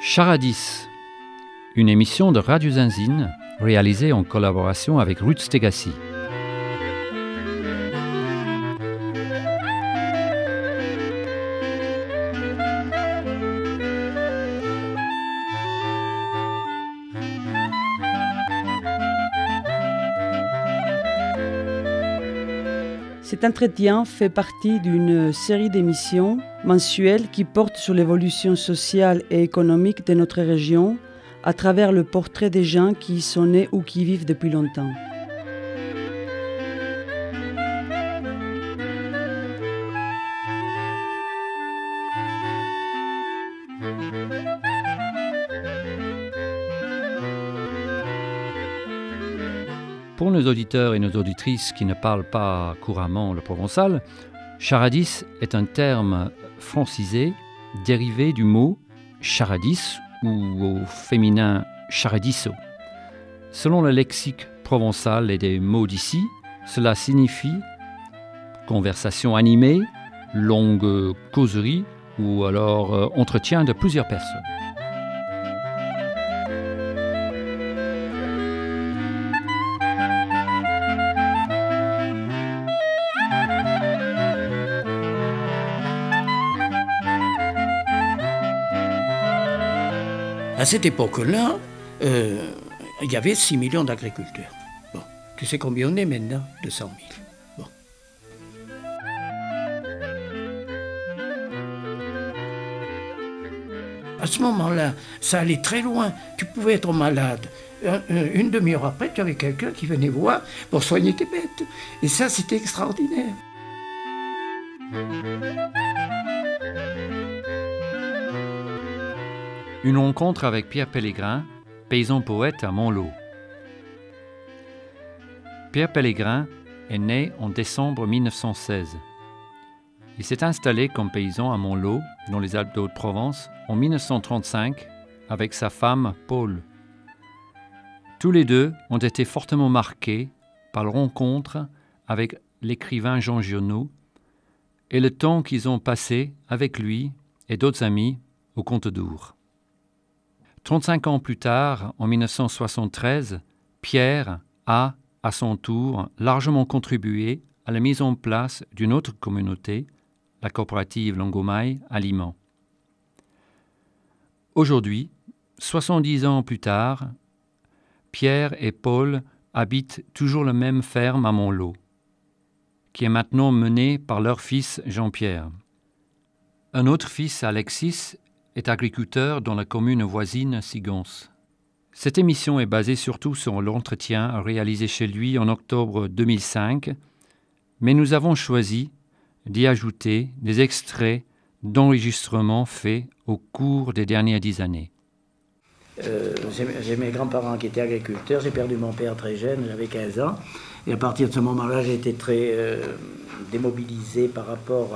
Charadis, une émission de Radio Zinzine réalisée en collaboration avec Ruth Stegassi. Cet entretien fait partie d'une série d'émissions mensuelles qui portent sur l'évolution sociale et économique de notre région à travers le portrait des gens qui y sont nés ou qui y vivent depuis longtemps. Pour nos auditeurs et nos auditrices qui ne parlent pas couramment le provençal, charadis est un terme francisé dérivé du mot charadis ou au féminin charadisso. Selon le lexique provençal et des mots d'ici, cela signifie conversation animée, longue causerie ou alors entretien de plusieurs personnes. À cette époque-là, il y avait 6 millions d'agriculteurs. Bon, tu sais combien on est maintenant? 200 000. Bon. À ce moment-là, ça allait très loin. Tu pouvais être malade. Une demi-heure après, tu avais quelqu'un qui venait voir pour soigner tes bêtes. Et ça, c'était extraordinaire. Une rencontre avec Pierre Pellegrin, paysan poète à Montlot. Pierre Pellegrin est né en décembre 1916. Il s'est installé comme paysan à Montlot, dans les Alpes de Haute-Provence, en 1935 avec sa femme Paul. Tous les deux ont été fortement marqués par leur rencontre avec l'écrivain Jean Giono et le temps qu'ils ont passé avec lui et d'autres amis au Comte d'Ours. 35 ans plus tard, en 1973, Pierre a, à son tour, largement contribué à la mise en place d'une autre communauté, la coopérative Longomaille à Liman. Aujourd'hui, 70 ans plus tard, Pierre et Paul habitent toujours la même ferme à Montlot, qui est maintenant menée par leur fils Jean-Pierre. Un autre fils, Alexis, est agriculteur dans la commune voisine Sigons. Cette émission est basée surtout sur l'entretien réalisé chez lui en octobre 2005, mais nous avons choisi d'y ajouter des extraits d'enregistrements faits au cours des dernières 10 années. J'ai mes grands-parents qui étaient agriculteurs, j'ai perdu mon père très jeune, j'avais 15 ans, et à partir de ce moment-là, j'ai été très démobilisé par rapport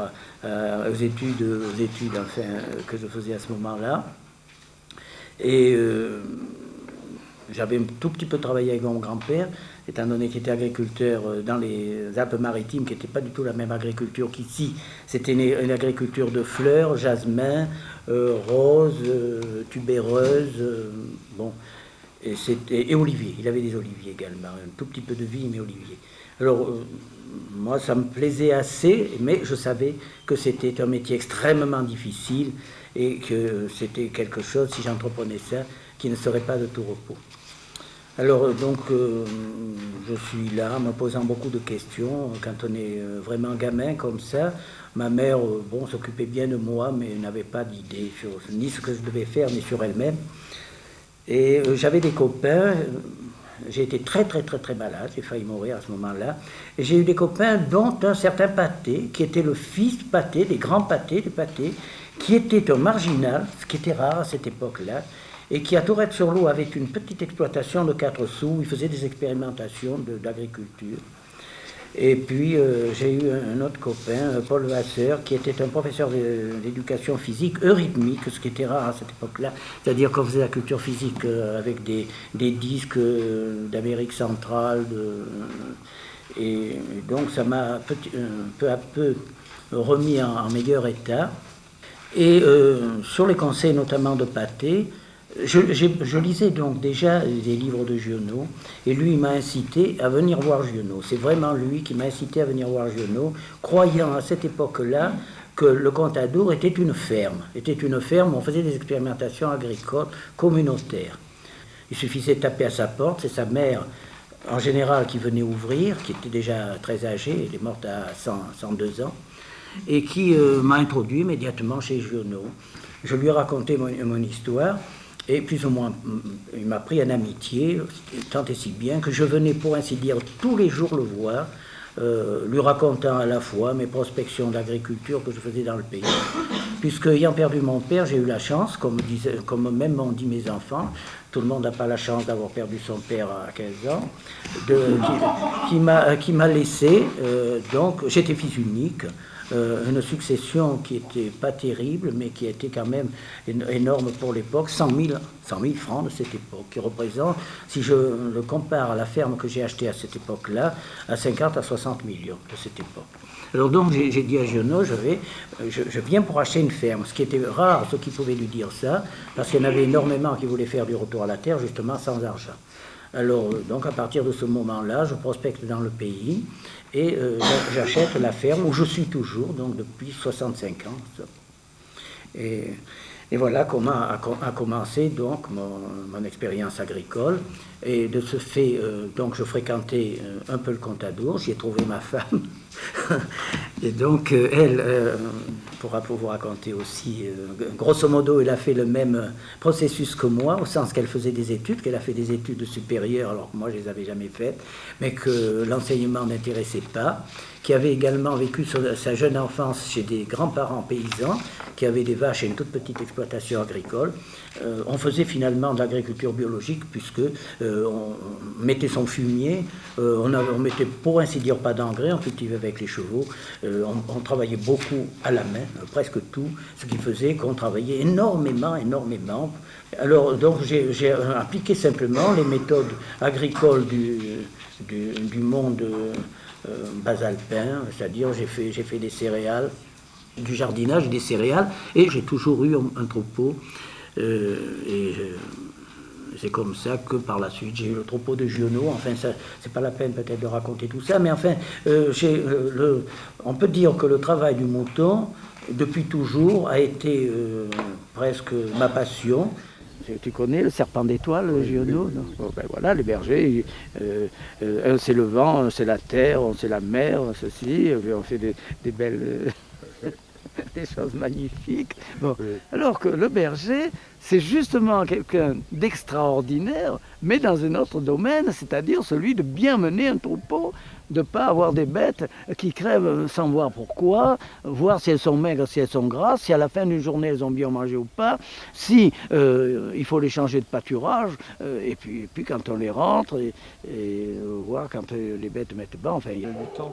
aux études enfin, que je faisais à ce moment-là. Et j'avais un tout petit peu travaillé avec mon grand-père, étant donné qu'il était agriculteur dans les Alpes-Maritimes, qui n'était pas du tout la même agriculture qu'ici. C'était une agriculture de fleurs, jasmin, roses, tubéreuses, bon, et oliviers. Il avait des oliviers également, un tout petit peu de vigne, mais oliviers. Alors, moi, ça me plaisait assez, mais je savais que c'était un métier extrêmement difficile et que c'était quelque chose, si j'entreprenais ça, qui ne serait pas de tout repos. Alors, donc, je suis là, me posant beaucoup de questions. Quand on est vraiment gamin comme ça, ma mère, s'occupait bien de moi, mais n'avait pas d'idée sur ni ce que je devais faire, ni sur elle-même. Et j'avais des copains. J'ai été très malade, j'ai failli mourir à ce moment-là. Et j'ai eu des copains, dont un certain Pathé, qui était le fils Pathé, des grands Pathé, du Pathé, qui était un marginal, ce qui était rare à cette époque-là, et qui à Tourette-sur-Lot avait une petite exploitation de 4 sous, il faisait des expérimentations d'agriculture. Et puis j'ai eu un autre copain, Paul Vasseur, qui était un professeur d'éducation physique eurythmique, ce qui était rare à cette époque-là, c'est-à-dire qu'on faisait la culture physique avec des disques d'Amérique centrale, et donc ça m'a peu à peu remis en meilleur état. Et sur les conseils notamment de Pathé, je lisais donc déjà des livres de Giono, et lui il m'a incité à venir voir Giono. C'est vraiment lui qui m'a incité à venir voir Giono, croyant à cette époque-là que le Contadour était une ferme où on faisait des expérimentations agricoles communautaires. Il suffisait de taper à sa porte, c'est sa mère en général qui venait ouvrir, qui était déjà très âgée, elle est morte à 102 ans, et qui m'a introduit immédiatement chez Giono. Je lui ai raconté mon histoire, et plus ou moins, il m'a pris en amitié, tant et si bien que je venais pour ainsi dire tous les jours le voir, lui racontant à la fois mes prospections d'agriculture que je faisais dans le pays. Puisque, ayant perdu mon père, j'ai eu la chance, comme même m'ont dit mes enfants, tout le monde n'a pas la chance d'avoir perdu son père à 15 ans, qui m'a laissé, donc j'étais fils unique, une succession qui n'était pas terrible, mais qui était quand même énorme pour l'époque, 100 000 francs de cette époque, qui représente, si je le compare à la ferme que j'ai achetée à cette époque-là, à 50 à 60 millions de cette époque. Alors donc j'ai dit à Giono, je viens pour acheter une ferme, ce qui était rare, ceux qui pouvaient lui dire ça, parce qu'il y en avait énormément qui voulaient faire du retour à la terre, justement sans argent. Alors donc à partir de ce moment-là, je prospecte dans le pays et j'achète la ferme où je suis toujours, donc depuis 65 ans. Et voilà comment a commencé donc mon expérience agricole. Et de ce fait, donc je fréquentais un peu le Contadour, j'y ai trouvé ma femme. Et donc elle pourra vous raconter aussi, grosso modo, elle a fait le même processus que moi, au sens qu'elle faisait des études, qu'elle a fait des études supérieures, alors que moi je ne les avais jamais faites, mais que l'enseignement n'intéressait pas, qui avait également vécu sa jeune enfance chez des grands-parents paysans, qui avaient des vaches et une toute petite exploitation agricole. On faisait finalement de l'agriculture biologique, puisque on mettait son fumier, on mettait pour ainsi dire pas d'engrais, on cultivait avec les chevaux, on travaillait beaucoup à la main, presque tout, ce qui faisait qu'on travaillait énormément. Alors donc j'ai appliqué simplement les méthodes agricoles du monde basalpin, c'est-à-dire j'ai fait des céréales, du jardinage et des céréales, et j'ai toujours eu un troupeau. C'est comme ça que par la suite j'ai eu le troupeau de Giono. Enfin, ça, c'est pas la peine peut-être de raconter tout ça, mais enfin, on peut dire que le travail du mouton, depuis toujours, a été presque ma passion. Tu connais le serpent d'étoile, le Giono? Bon, ben voilà, les bergers, un c'est le vent, un c'est la terre, un c'est la mer, ceci, on fait des belles... des choses magnifiques. Bon. Alors que le berger, c'est justement quelqu'un d'extraordinaire, mais dans un autre domaine, c'est-à-dire celui de bien mener un troupeau, de ne pas avoir des bêtes qui crèvent sans voir pourquoi, voir si elles sont maigres, si elles sont grasses, si à la fin d'une journée elles ont bien mangé ou pas, si il faut les changer de pâturage, et puis quand on les rentre, et voir quand les bêtes mettent bas, enfin il y a du temps.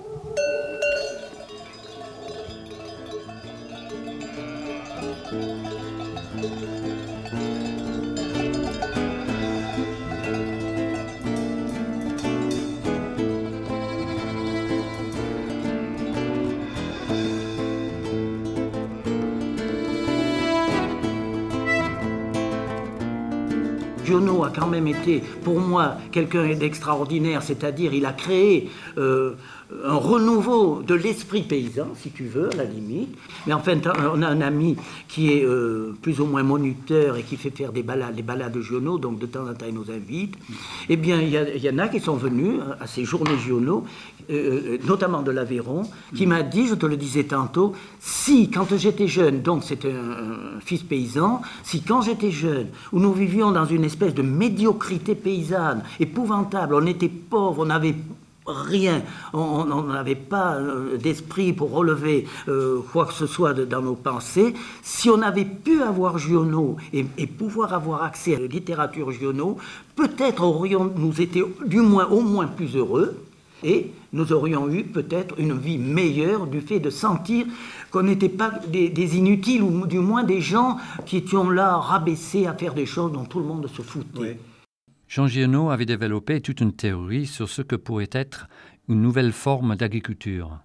Giono a quand même été, pour moi, quelqu'un d'extraordinaire, c'est-à-dire il a créé un renouveau de l'esprit paysan, si tu veux, à la limite. Mais enfin, on a un ami qui est plus ou moins moniteur et qui fait faire les balades de Giono, donc de temps en temps il nous invite. Eh bien, il y en a qui sont venus à ces journées Giono, notamment de l'Aveyron, qui m'a dit, je te le disais tantôt, si quand j'étais jeune, donc c'était un fils paysan, si quand j'étais jeune, où nous vivions dans une espèce de médiocrité paysanne épouvantable, on était pauvres, on n'avait rien, on n'avait pas d'esprit pour relever quoi que ce soit dans nos pensées. Si on avait pu avoir Giono et pouvoir avoir accès à la littérature Giono, peut-être aurions-nous été au moins plus heureux, et nous aurions eu peut-être une vie meilleure du fait de sentir qu'on n'était pas des inutiles, ou du moins des gens qui étions là rabaissés à faire des choses dont tout le monde se foutait. Oui. Jean Giono avait développé toute une théorie sur ce que pourrait être une nouvelle forme d'agriculture.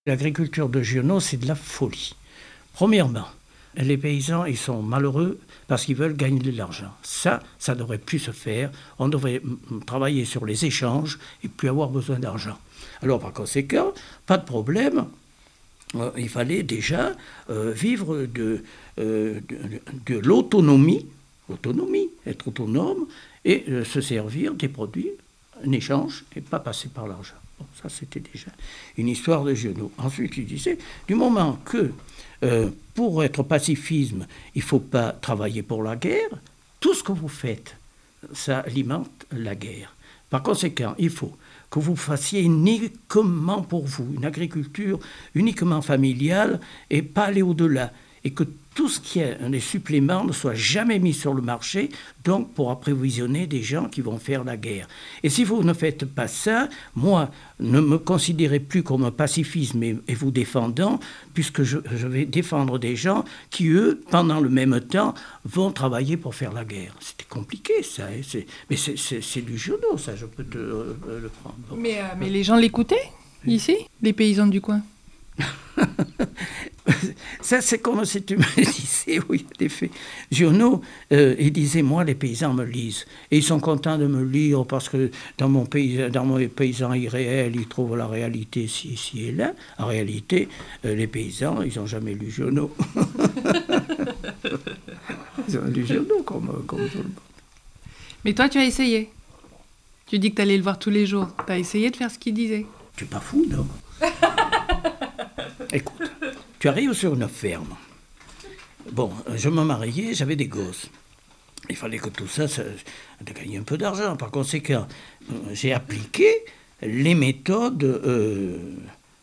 L'agriculture de Giono, c'est de la folie. Premièrement, Les paysans, ils sont malheureux parce qu'ils veulent gagner de l'argent. Ça ne devrait plus se faire. On devrait travailler sur les échanges et plus avoir besoin d'argent. Alors, par conséquent, pas de problème. Il fallait déjà vivre de l'autonomie, être autonome et se servir des produits en échange et pas passer par l'argent. Bon, ça, c'était déjà une histoire de Giono. Ensuite, il disait, du moment que pour être pacifisme, il ne faut pas travailler pour la guerre, tout ce que vous faites, ça alimente la guerre. Par conséquent, il faut que vous fassiez uniquement pour vous, une agriculture uniquement familiale et pas aller au-delà. Et que tout ce qui est des suppléments ne soit jamais mis sur le marché, donc pour approvisionner des gens qui vont faire la guerre. Et si vous ne faites pas ça, moi, ne me considérez plus comme un pacifisme et vous défendant, puisque je vais défendre des gens qui, eux, pendant le même temps, vont travailler pour faire la guerre. C'était compliqué, ça. Hein, mais c'est du Giono, ça, je peux te le prendre. Bon. Mais les gens l'écoutaient, ici, les paysans du coin? Ça, c'est comme si tu me disais, oui, en effet. Giono, il disait, moi, les paysans me lisent. Et ils sont contents de me lire parce que dans mon paysan irréel, ils trouvent la réalité ici et là. En réalité, les paysans, ils n'ont jamais lu Giono. Ils ont lu Giono comme tout le monde. Mais toi, tu as essayé. Tu dis que tu allais le voir tous les jours. Tu as essayé de faire ce qu'il disait. Tu n'es pas fou, non? Écoute, tu arrives sur une ferme. Bon, je me mariais, j'avais des gosses. Il fallait que tout ça gagne un peu d'argent. Par conséquent, j'ai appliqué les méthodes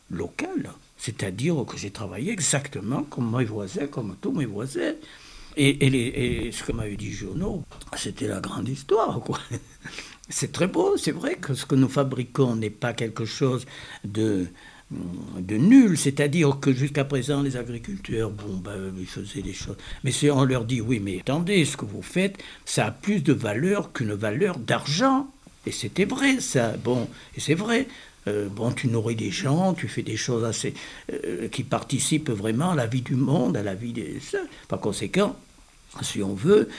locales. C'est-à-dire que j'ai travaillé exactement comme mes voisins, comme tous mes voisins. Et ce que m'avait dit Giono, c'était la grande histoire, quoi. C'est très beau, c'est vrai que ce que nous fabriquons n'est pas quelque chose de nul, c'est-à-dire que jusqu'à présent, les agriculteurs, ils faisaient des choses. Mais si on leur dit, oui, mais attendez, ce que vous faites, ça a plus de valeur qu'une valeur d'argent. Et c'était vrai, ça. Bon, et c'est vrai. Tu nourris des gens, tu fais des choses assez qui participent vraiment à la vie du monde, à la vie des... Par conséquent, si on veut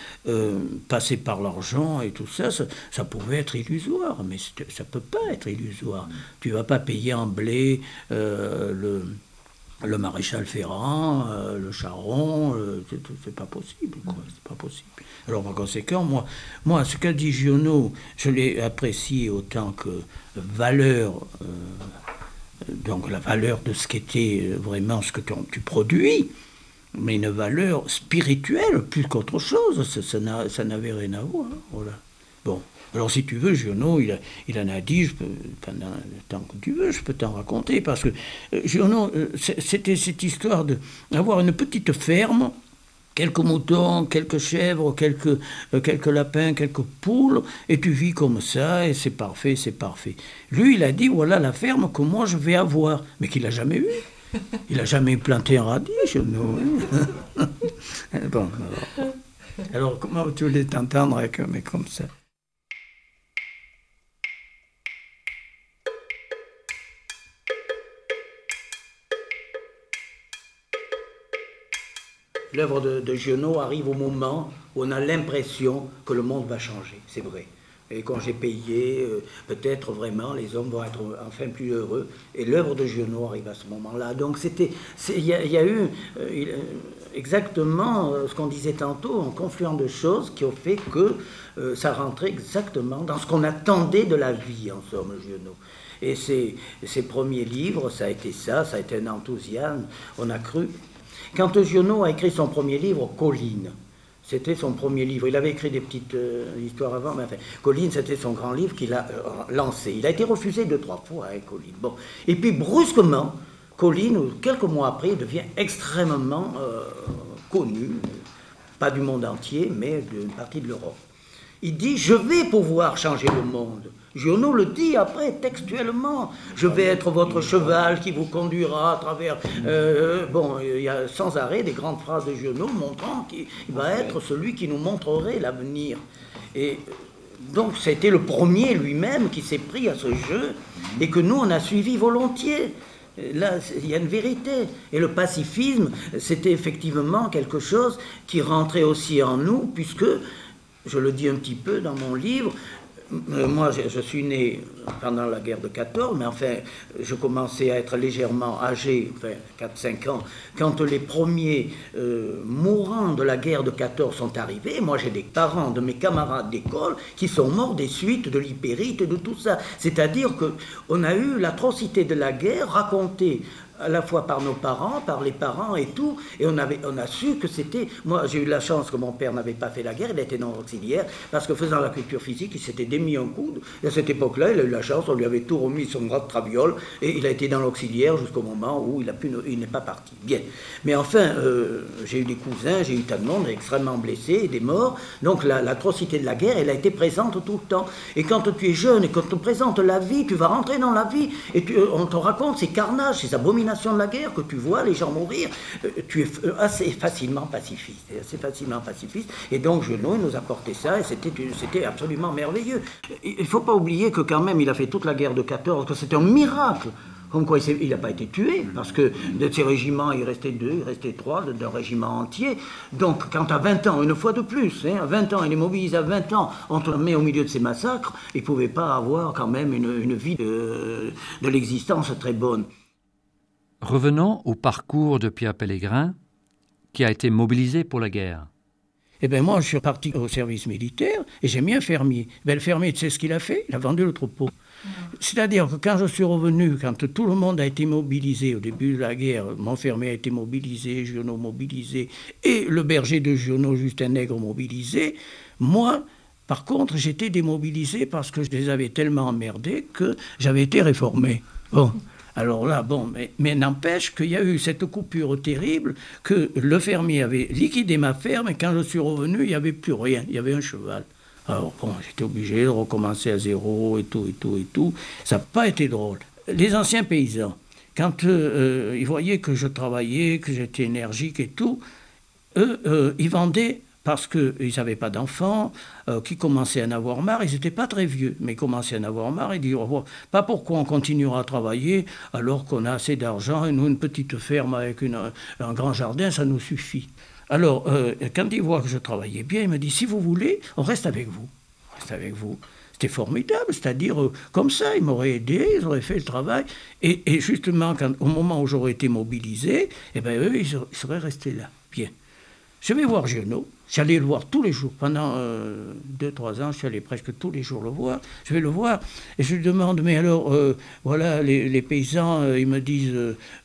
passer par l'argent et tout ça, ça pouvait être illusoire, mais ça ne peut pas être illusoire. Tu ne vas pas payer en blé le maréchal Ferrand, le charron, c'est pas possible, quoi, c'est pas possible. Alors par conséquent, moi ce qu'a dit Giono, je l'ai apprécié autant que valeur, donc la valeur de ce qu'était vraiment ce que tu produis, mais une valeur spirituelle plus qu'autre chose, ça n'avait rien à voir. Voilà. Bon, alors si tu veux, Giono, il en a dit, pendant le temps que tu veux, je peux t'en raconter, parce que Giono, c'était cette histoire d'avoir une petite ferme, quelques moutons, quelques chèvres, quelques lapins, quelques poules, et tu vis comme ça, et c'est parfait, c'est parfait. Lui, il a dit, voilà la ferme que moi je vais avoir, mais qu'il n'a jamais eu. Il n'a jamais planté un radis, Giono. Bon, alors comment tu voulais t'entendre avec un mec comme ça? L'œuvre de Giono arrive au moment où on a l'impression que le monde va changer, c'est vrai. Et quand j'ai payé, peut-être vraiment les hommes vont être enfin plus heureux. Et l'œuvre de Giono arrive à ce moment-là. Donc il y a eu exactement ce qu'on disait tantôt, un confluent de choses qui ont fait que ça rentrait exactement dans ce qu'on attendait de la vie, en somme, Giono. Et ses premiers livres, ça a été un enthousiasme, on a cru. Quand Giono a écrit son premier livre, Colline, c'était son premier livre. Il avait écrit des petites histoires avant, mais enfin, Colline, c'était son grand livre qu'il a lancé. Il a été refusé 2-3 fois, hein, Colline. Bon. Et puis, brusquement, Colline, quelques mois après, il devient extrêmement connu, pas du monde entier, mais d'une partie de l'Europe. Il dit, je vais pouvoir changer le monde. Giono le dit après, textuellement. Je vais être votre cheval qui vous conduira à travers... il y a sans arrêt des grandes phrases de Giono montrant qu'il va être celui qui nous montrerait l'avenir. Et donc, c'était le premier lui-même qui s'est pris à ce jeu et que nous, on a suivi volontiers. Là, il y a une vérité. Et le pacifisme, c'était effectivement quelque chose qui rentrait aussi en nous, puisque, je le dis un petit peu dans mon livre, moi, je suis né pendant la guerre de 14, mais enfin, je commençais à être légèrement âgé, enfin 4-5 ans, quand les premiers mourants de la guerre de 14 sont arrivés. Moi, j'ai des parents de mes camarades d'école qui sont morts des suites de l'hypérite et de tout ça. C'est-à-dire qu'on a eu l'atrocité de la guerre racontée à la fois par nos parents, par les parents et tout, et on a su que c'était... Moi, j'ai eu la chance que mon père n'avait pas fait la guerre, il était non-auxiliaire, parce que faisant la culture physique, il s'était démis un coude, et à cette époque-là, il a eu la chance, on lui avait tout remis son grade de traviole, et il a été dans l'auxiliaire jusqu'au moment où il n'est pas parti. Bien. Mais enfin, j'ai eu des cousins, j'ai eu tant de monde extrêmement blessés, des morts, donc l'atrocité de la guerre, elle a été présente tout le temps. Et quand tu es jeune, et quand on te présente la vie, tu vas rentrer dans la vie, et on te raconte ces carnages, ces abominations de la guerre que tu vois les gens mourir, tu es assez facilement pacifiste, et donc Junot nous apportait ça, et c'était absolument merveilleux. Il ne faut pas oublier que quand même il a fait toute la guerre de 14, que c'était un miracle, comme quoi il n'a pas été tué, parce que de ces régiments, il restait 2, il restait 3, d'un régiment entier. Donc, quand à 20 ans, une fois de plus, à 20 ans, il est mobilisé à 20 ans, on te met au milieu de ces massacres, il ne pouvait pas avoir quand même une vie de l'existence très bonne. Revenons au parcours de Pierre Pellegrin, qui a été mobilisé pour la guerre. Eh bien, moi, je suis parti au service militaire et j'ai mis un fermier. Le fermier, tu sais ce qu'il a fait? Il a vendu le troupeau. C'est-à-dire que quand je suis revenu, quand tout le monde a été mobilisé au début de la guerre, mon fermier a été mobilisé, Giono mobilisé, et le berger de Giono, Justin Nègre, mobilisé, moi, par contre, j'étais démobilisé parce que je les avais tellement emmerdés que j'avais été réformé. Bon. Alors là, bon, mais n'empêche qu'il y a eu cette coupure terrible, que le fermier avait liquidé ma ferme, et quand je suis revenu, il n'y avait plus rien, il y avait un cheval. Alors bon, j'étais obligé de recommencer à zéro, et tout. Ça n'a pas été drôle. Les anciens paysans, quand ils voyaient que je travaillais, que j'étais énergique et tout, eux, ils vendaient parce qu'ils n'avaient pas d'enfants, qui commençaient à en avoir marre. Ils n'étaient pas très vieux, mais ils commençaient à en avoir marre. Ils disaient, oh, pas pourquoi on continuera à travailler alors qu'on a assez d'argent, et nous, une petite ferme avec un grand jardin, ça nous suffit. Alors, quand ils voient que je travaillais bien, ils me disent, si vous voulez, on reste avec vous. On reste avec vous. C'était formidable, c'est-à-dire, comme ça, ils m'auraient aidé, ils auraient fait le travail. Et justement, au moment où j'aurais été mobilisé, eh ben, eux, ils seraient restés là. Bien. Je vais voir Giono. J'allais le voir tous les jours. Pendant 2-3 ans, je suis allé presque tous les jours le voir. Je vais le voir et je lui demande, mais alors, voilà, les paysans, ils me disent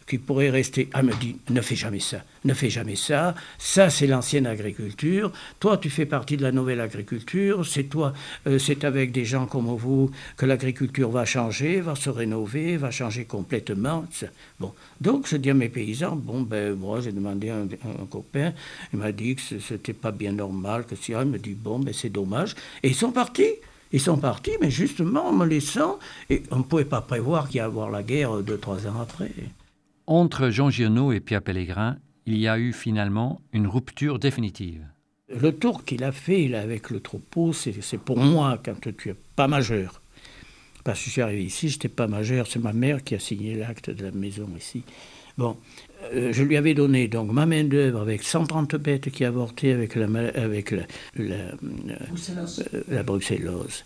qu'ils pourraient rester. Ah, il me dit, ne fais jamais ça. Ne fais jamais ça. Ça, c'est l'ancienne agriculture. Toi, tu fais partie de la nouvelle agriculture. C'est toi, c'est avec des gens comme vous que l'agriculture va changer, va se rénover, va changer complètement. Bon, donc je dis à mes paysans, bon, ben, moi, j'ai demandé à un copain, il m'a dit que c'était pas bien normal, que si, il me dit, bon, ben, c'est dommage. Et ils sont partis. Ils sont partis, mais justement en me laissant, et on ne pouvait pas prévoir qu'il y allait avoir la guerre 2-3 ans après. Entre Jean Giono et Pierre Pellegrin, il y a eu finalement une rupture définitive. Le tour qu'il a fait là, avec le troupeau, c'est pour moi, quand tu n'es pas majeur. Parce que je suis arrivé ici, je n'étais pas majeur, c'est ma mère qui a signé l'acte de la maison ici. Bon, je lui avais donné donc ma main-d'œuvre avec 130 bêtes qui avortaient avec la brucellose.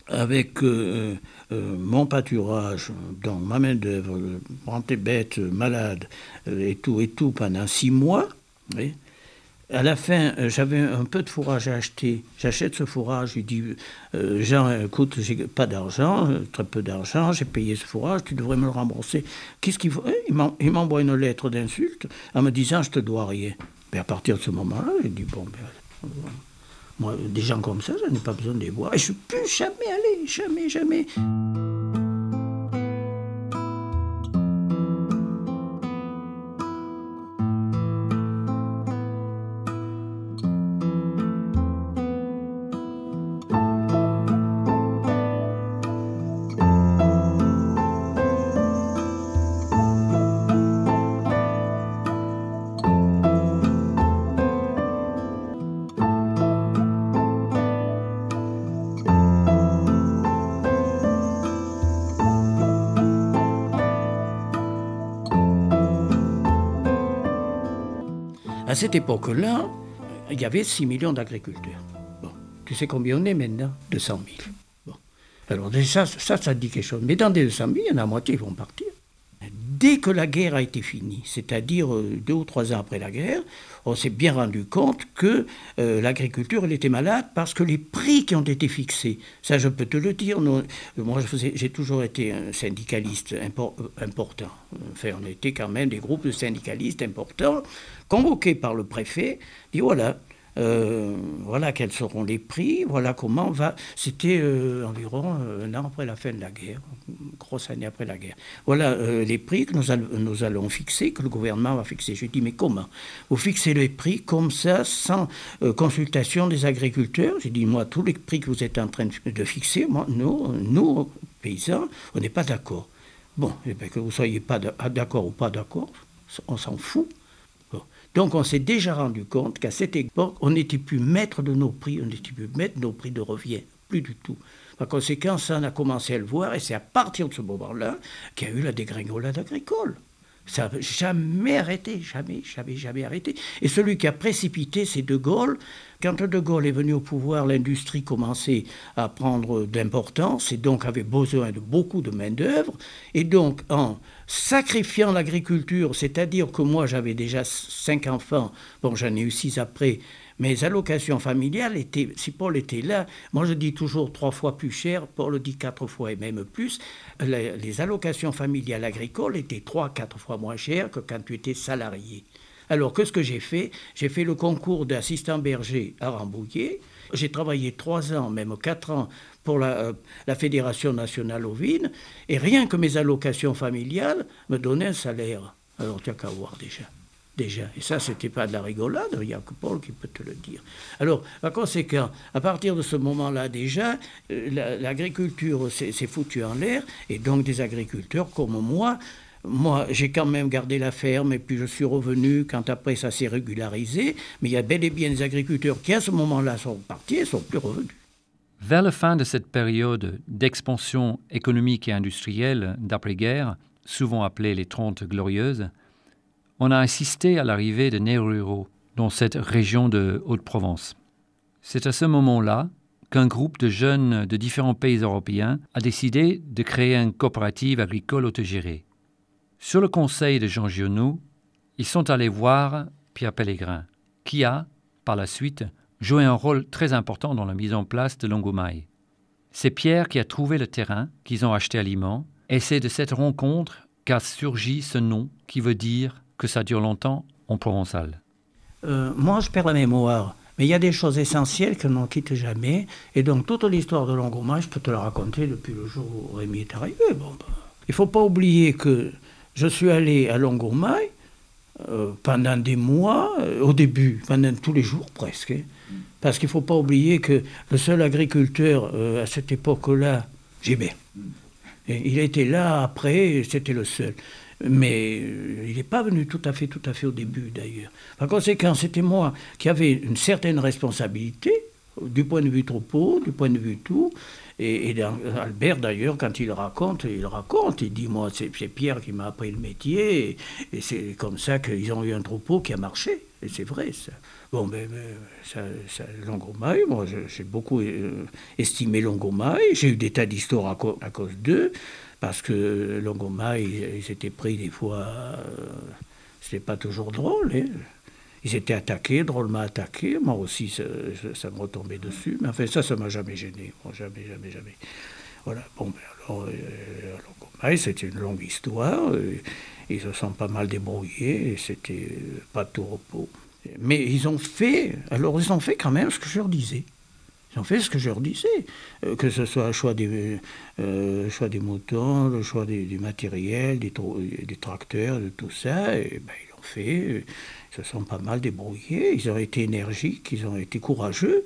Avec mon pâturage, donc ma main-d'œuvre, prendre tes bêtes malades et tout pendant 6 mois. Oui. À la fin, j'avais un peu de fourrage à acheter. J'achète ce fourrage, je dis, Jean, écoute, j'ai pas d'argent, très peu d'argent, j'ai payé ce fourrage, tu devrais me le rembourser. Qu'est-ce qu'il faut? Il m'envoie une lettre d'insulte en me disant, je te dois rien. Mais à partir de ce moment-là, j'ai dit, bon, ben, moi, des gens comme ça, je n'ai pas besoin de les voir. Et je ne peux plus jamais aller, jamais. À cette époque-là, il y avait 6 millions d'agriculteurs. Bon, tu sais combien on est maintenant? 200 000. Bon. Alors déjà, ça dit quelque chose. Mais dans les 200 000, il y en a la moitié qui vont partir. Dès que la guerre a été finie, c'est-à-dire 2 ou 3 ans après la guerre, on s'est bien rendu compte que l'agriculture, elle était malade parce que les prix qui ont été fixés, ça je peux te le dire, moi j'ai toujours été un syndicaliste important. Enfin, on était quand même des groupes de syndicalistes importants, convoqués par le préfet, dit voilà quels seront les prix, voilà comment on va... C'était environ un an après la fin de la guerre, une grosse année après la guerre. Voilà les prix que nous allons fixer, que le gouvernement va fixer. Je dis, mais comment? Vous fixez les prix comme ça, sans consultation des agriculteurs? J'ai dit, moi, tous les prix que vous êtes en train de fixer, moi, nous, paysans, on n'est pas d'accord. Bon, eh bien, que vous ne soyez pas d'accord ou pas d'accord, on s'en fout. Donc on s'est déjà rendu compte qu'à cette époque, on n'était plus maître de nos prix, on n'était plus maître de nos prix de revient, plus du tout. Par conséquent, ça, on a commencé à le voir, et c'est à partir de ce moment-là qu'il y a eu la dégringolade agricole. Ça n'a jamais arrêté, jamais arrêté. Et celui qui a précipité, c'est De Gaulle. Quand De Gaulle est venu au pouvoir, l'industrie commençait à prendre d'importance et donc avait besoin de beaucoup de main-d'œuvre. Et donc, en sacrifiant l'agriculture, c'est-à-dire que moi, j'avais déjà 5 enfants, bon, j'en ai eu 6 après, mes allocations familiales étaient, si Paul était là, moi je dis toujours 3 fois plus cher, Paul dit 4 fois et même plus, les allocations familiales agricoles étaient 3-4 fois moins chères que quand tu étais salarié. Alors qu'est-ce que j'ai fait? J'ai fait le concours d'assistant berger à Rambouillet, j'ai travaillé 3 ans, même 4 ans pour la Fédération nationale ovine, et rien que mes allocations familiales me donnaient un salaire. Alors tu n'as qu'à voir déjà. Et ça, ce n'était pas de la rigolade, il n'y a que Paul qui peut te le dire. Alors, par conséquent, à partir de ce moment-là déjà, l'agriculture s'est foutue en l'air, et donc des agriculteurs comme moi, j'ai quand même gardé la ferme, et puis je suis revenu quand après ça s'est régularisé, mais il y a bel et bien des agriculteurs qui à ce moment-là sont partis et ne sont plus revenus. Vers la fin de cette période d'expansion économique et industrielle d'après-guerre, souvent appelée les 30 Glorieuses, on a assisté à l'arrivée de néo-ruraux dans cette région de Haute-Provence. C'est à ce moment-là qu'un groupe de jeunes de différents pays européens a décidé de créer une coopérative agricole autogérée. Sur le conseil de Jean Giono, ils sont allés voir Pierre Pellegrin, qui a, par la suite, joué un rôle très important dans la mise en place de Longomaille. C'est Pierre qui a trouvé le terrain qu'ils ont acheté à Liman, et c'est de cette rencontre qu'a surgi ce nom qui veut dire que ça dure longtemps en provençal. Moi, je perds la mémoire. Mais il y a des choses essentielles que l'on ne quitte jamais. Et donc, toute l'histoire de Longomaille, je peux te la raconter depuis le jour où Rémi est arrivé. Il ne faut pas oublier que je suis allé à Longomaille pendant des mois, au début, pendant tous les jours presque. Parce qu'il ne faut pas oublier que le seul agriculteur à cette époque-là, Gibet, il était là après, c'était le seul. Mais il n'est pas venu tout à fait au début d'ailleurs. Par conséquent, c'était moi qui avais une certaine responsabilité, du point de vue troupeau, du point de vue tout. Et Albert d'ailleurs, quand il raconte, il dit, moi c'est Pierre qui m'a appris le métier, et c'est comme ça qu'ils ont eu un troupeau qui a marché. Et c'est vrai ça. Bon, Longomaille, moi j'ai beaucoup estimé Longomaille, j'ai eu des tas d'histoires à cause d'eux. Parce que Longomaille, ils étaient pris des fois, c'était pas toujours drôle. Hein. Ils étaient attaqués, drôlement attaqués. Moi aussi, ça me retombait dessus. Mais enfin, ça m'a jamais gêné. Bon, jamais. Voilà. Bon, alors, Longomaille, c'était une longue histoire. Ils se sont pas mal débrouillés et c'était pas tout repos. Mais ils ont fait quand même ce que je leur disais. Ils ont fait ce que je leur disais, que ce soit le choix des moutons, le choix du matériel, des tracteurs, de tout ça. Et ben, ils l'ont fait, ils se sont pas mal débrouillés, ils ont été énergiques, ils ont été courageux.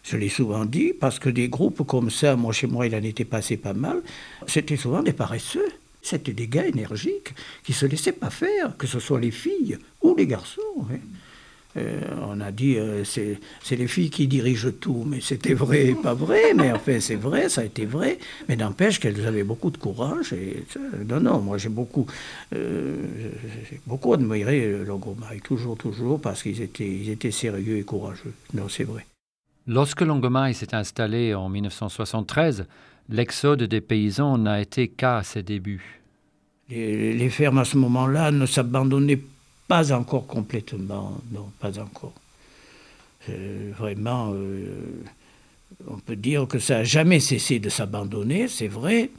Je l'ai souvent dit, parce que des groupes comme ça, moi chez moi il en était passé pas mal, c'était souvent des paresseux. C'était des gars énergiques qui ne se laissaient pas faire, que ce soit les filles ou les garçons. Hein. On a dit c'est les filles qui dirigent tout, mais c'était vrai et pas vrai, mais enfin c'est vrai, ça a été vrai, mais n'empêche qu'elles avaient beaucoup de courage. Et non, moi j'ai beaucoup admiré Longomaille, toujours, parce qu'ils étaient sérieux et courageux. Non, c'est vrai. Lorsque Longomaille s'est installé en 1973, l'exode des paysans n'a été qu'à ses débuts. Les fermes à ce moment-là ne s'abandonnaient pas encore complètement, non, pas encore. Vraiment, on peut dire que ça n'a jamais cessé de s'abandonner, c'est vrai,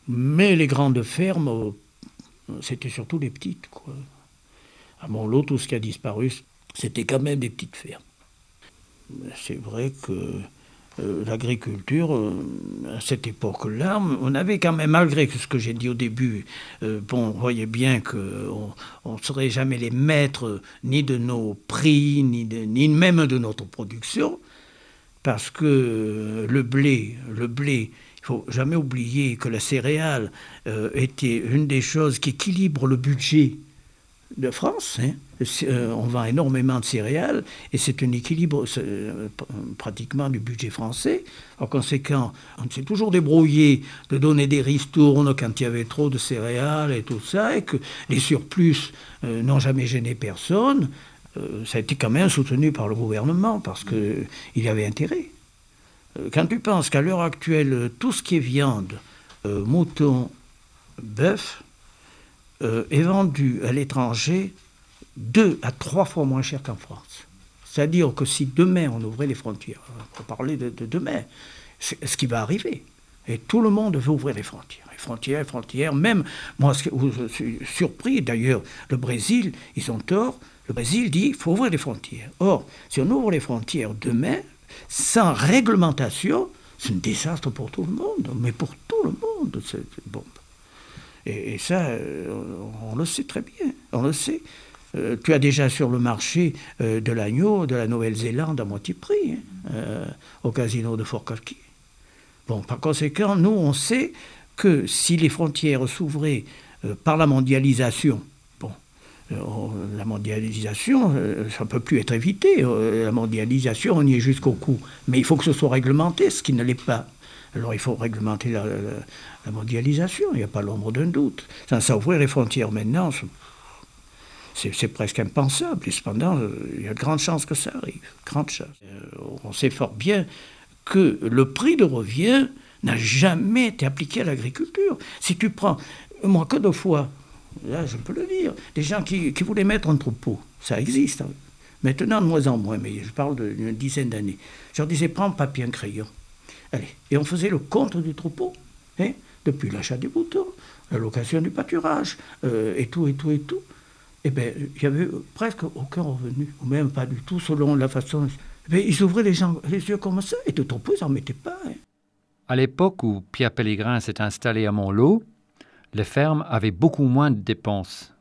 mais les grandes fermes, c'était surtout les petites, quoi. À Montlot, tout ce qui a disparu, c'était quand même des petites fermes. C'est vrai que l'agriculture, à cette époque-là, on avait quand même, malgré ce que j'ai dit au début, on voyait bien qu'on ne serait jamais les maîtres ni de nos prix, ni même de notre production, parce que le blé, il ne faut jamais oublier que la céréale était une des choses qui équilibre le budget de France, hein. On vend énormément de céréales et c'est un équilibre pratiquement du budget français. En conséquent, on s'est toujours débrouillé de donner des ristournes quand il y avait trop de céréales et tout ça, et que les surplus n'ont jamais gêné personne. Ça a été quand même soutenu par le gouvernement parce qu'il y avait intérêt. Quand tu penses qu'à l'heure actuelle, tout ce qui est viande, mouton, bœuf, est vendu à l'étranger 2 à 3 fois moins cher qu'en France. C'est-à-dire que si demain on ouvrait les frontières, on peut parler de demain, c'est ce qui va arriver. Et tout le monde veut ouvrir les frontières, même moi je suis surpris d'ailleurs, le Brésil, ils ont tort, le Brésil dit qu'il faut ouvrir les frontières. Or, si on ouvre les frontières demain, sans réglementation, c'est un désastre pour tout le monde, mais pour tout le monde, c'est bon. Et ça, on le sait très bien, on le sait. Tu as déjà sur le marché de l'agneau de la Nouvelle-Zélande à moitié prix, au casino de Fort Calquier. Bon, par conséquent, nous, on sait que si les frontières s'ouvraient par la mondialisation, la mondialisation, ça ne peut plus être évité. La mondialisation, on y est jusqu'au cou. Mais il faut que ce soit réglementé, ce qui ne l'est pas. Alors il faut réglementer la mondialisation, il n'y a pas l'ombre d'un doute. Sans ouvrir les frontières maintenant, c'est presque impensable. Et cependant, il y a de grandes chances que ça arrive. Grande chance. On sait fort bien que le prix de revient n'a jamais été appliqué à l'agriculture. Si tu prends, moi, que 2 fois, là je peux le dire, des gens qui voulaient mettre un troupeau, ça existe. Hein. Maintenant, de moins en moins, mais je parle d'une dizaine d'années. Je leur disais, prends papier, un crayon. Allez. Et on faisait le compte du troupeau, hein, depuis l'achat des boutons, la location du pâturage, et tout. Eh bien, il n'y avait presque aucun revenu, ou même pas du tout, selon la façon. Eh bien, ils ouvraient les yeux comme ça, et de troupeau, ils n'en mettaient pas. Hein. À l'époque où Pierre Pellegrin s'est installé à Montlot, les fermes avaient beaucoup moins de dépenses.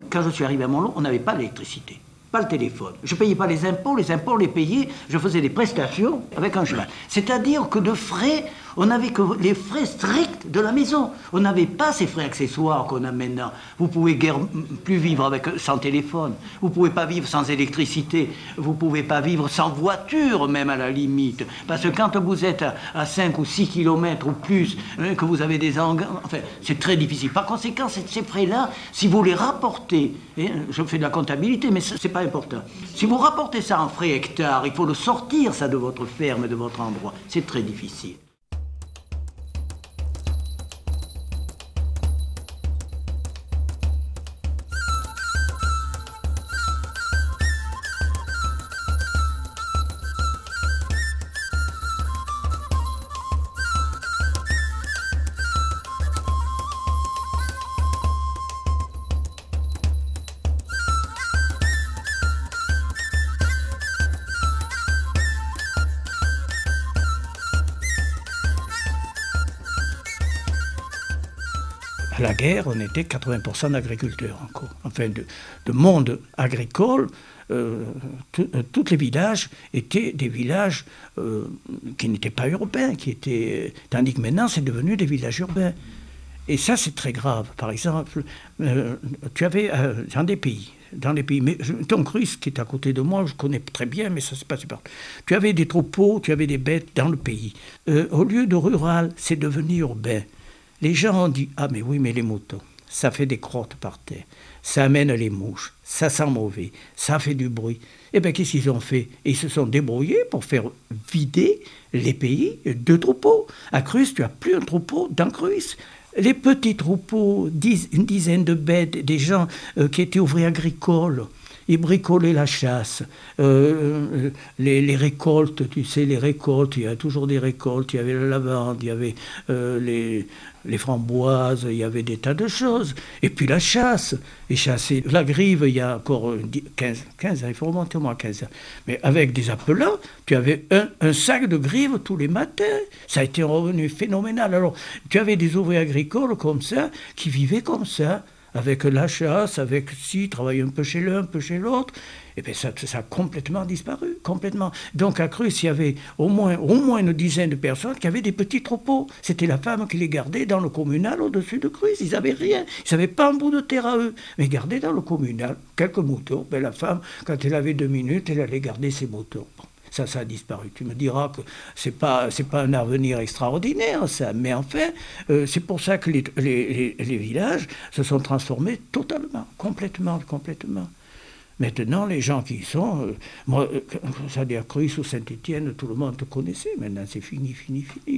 Quand je suis arrivé à Montlot, on n'avait pas d'électricité. Pas le téléphone. Je ne payais pas les impôts on les payait, je faisais des prestations avec un cheval. C'est-à-dire que de frais, on n'avait que les frais stricts de la maison. On n'avait pas ces frais accessoires qu'on a maintenant. Vous pouvez guère plus vivre sans téléphone, vous ne pouvez pas vivre sans électricité, vous ne pouvez pas vivre sans voiture même à la limite. Parce que quand vous êtes à 5 ou 6 kilomètres ou plus, que vous avez des engrais, enfin, c'est très difficile. Par conséquent, ces frais-là, si vous les rapportez, je fais de la comptabilité, mais ce n'est pas important. Si vous rapportez ça en frais hectares, il faut le sortir ça de votre ferme, de votre endroit. C'est très difficile. À la guerre, on était 80% d'agriculteurs encore. Enfin, de monde agricole, tous les villages étaient des villages qui n'étaient pas urbains, tandis que maintenant, c'est devenu des villages urbains. Et ça, c'est très grave. Par exemple, tu avais dans des pays, dans les pays. Mais ton Cruys, qui est à côté de moi, je connais très bien, mais ça s'est passé partout. Tu avais des troupeaux, tu avais des bêtes dans le pays. Au lieu de rural, c'est devenu urbain. Les gens ont dit, ah mais oui, mais les moutons, ça fait des crottes par terre, ça amène les mouches, ça sent mauvais, ça fait du bruit. Eh bien, qu'est-ce qu'ils ont fait? Ils se sont débrouillés pour faire vider les pays de troupeaux. À Cruys, tu n'as plus un troupeau dans Cruys. Les petits troupeaux, une dizaine de bêtes, des gens qui étaient ouvriers agricoles, ils bricolaient la chasse, les récoltes, tu sais, les récoltes, il y a toujours des récoltes, il y avait la lavande, il y avait les framboises, il y avait des tas de choses. Et puis la chasse, et chasser la grive, il y a encore 15 ans, il faut remonter au moins 15 ans. Mais avec des appelants, tu avais un sac de grive tous les matins. Ça a été un revenu phénoménal. Alors, tu avais des ouvriers agricoles comme ça, qui vivaient comme ça, avec la chasse, avec travailler un peu chez l'un, un peu chez l'autre. Et bien ça a complètement disparu, complètement. Donc à Cruys, il y avait au moins une dizaine de personnes qui avaient des petits troupeaux. C'était la femme qui les gardait dans le communal au-dessus de Cruys. Ils n'avaient rien, ils n'avaient pas un bout de terre à eux. Mais gardaient dans le communal quelques moutons. Ben, la femme, quand elle avait 2 minutes, elle allait garder ses moutons. Bon. Ça a disparu. Tu me diras que c'est pas un avenir extraordinaire, ça. Mais enfin, c'est pour ça que les villages se sont transformés totalement, complètement. Maintenant, les gens qui y sont, moi, c'est-à-dire Cruys ou Saint-Étienne, tout le monde te connaissait. Maintenant, c'est fini.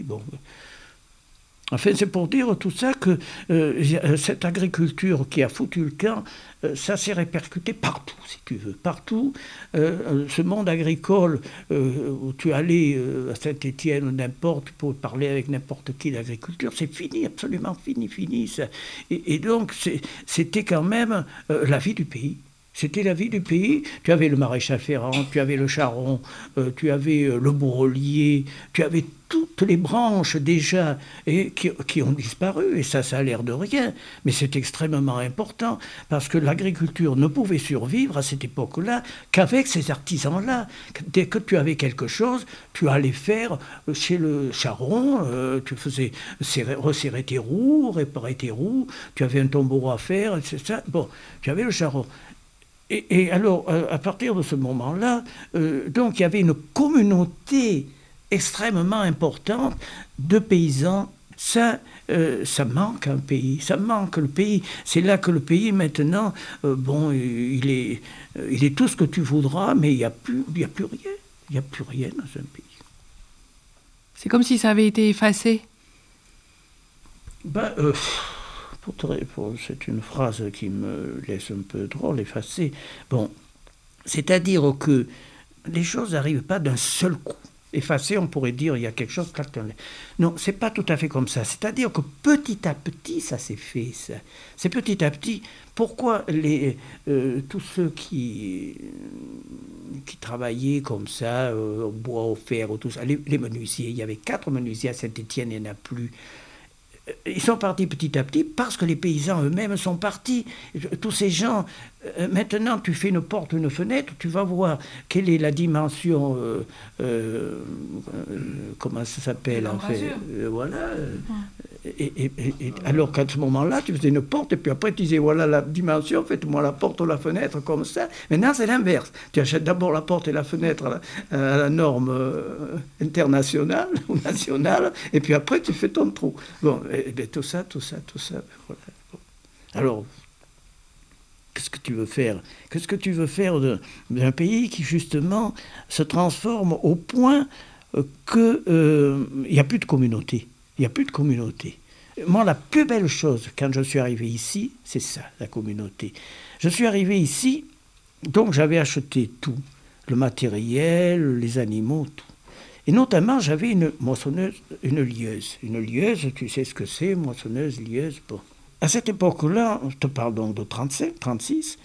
Bon. Enfin, c'est pour dire tout ça que cette agriculture qui a foutu le camp, ça s'est répercuté partout, si tu veux. Partout, ce monde agricole où tu allais à Saint-Étienne ou n'importe, tu pouvais parler avec n'importe qui d'agriculture, c'est fini, absolument fini. Ça. Et donc, c'était quand même la vie du pays. C'était la vie du pays. Tu avais le maréchal Ferrand, tu avais le charron, tu avais le bourrelier, tu avais toutes les branches déjà qui ont disparu. Et ça a l'air de rien. Mais c'est extrêmement important parce que l'agriculture ne pouvait survivre à cette époque-là qu'avec ces artisans-là. Dès que tu avais quelque chose, tu allais faire chez le charron, tu faisais resserrer tes roues, réparer tes roues, tu avais un tombereau à faire, etc. Bon, tu avais le charron. Et alors, à partir de ce moment-là, donc il y avait une communauté extrêmement importante de paysans. Ça manque un pays, ça manque le pays. C'est là que le pays maintenant, il est tout ce que tu voudras, mais il n'y a plus rien. Il n'y a plus rien dans un pays. C'est comme si ça avait été effacé. C'est une phrase qui me laisse un peu drôle, effacée. Bon, c'est-à-dire que les choses n'arrivent pas d'un seul coup. Effacé, on pourrait dire, il y a quelque chose... Non, c'est pas tout à fait comme ça. C'est-à-dire que petit à petit, ça s'est fait, ça. C'est petit à petit. Pourquoi tous ceux qui travaillaient comme ça, au bois, au fer, tout ça, les menuisiers, il y avait 4 menuisiers à Saint-Étienne, il n'y en a plus. Ils sont partis petit à petit parce que les paysans eux-mêmes sont partis. Tous ces gens, maintenant tu fais une porte, une fenêtre, tu vas voir quelle est la dimension, comment ça s'appelle en fait. Voilà. Et alors qu'à ce moment-là, tu faisais une porte et puis après tu disais voilà la dimension, faites-moi la porte ou la fenêtre comme ça. Maintenant c'est l'inverse. Tu achètes d'abord la porte et la fenêtre à la norme internationale ou nationale et puis après tu fais ton trou. Bon, et bien, tout ça. Voilà. Alors, qu'est-ce que tu veux faire? Qu'est-ce que tu veux faire d'un pays qui, justement, se transforme au point qu'il n'y a plus de communauté. Il n'y a plus de communauté. Moi, la plus belle chose, quand je suis arrivé ici, c'est ça, la communauté. Je suis arrivé ici, donc j'avais acheté tout. Le matériel, les animaux, tout. Et notamment, j'avais une moissonneuse, une lieuse. Une lieuse, tu sais ce que c'est, moissonneuse, lieuse. Bon. À cette époque-là, je te parle donc de 35, 36,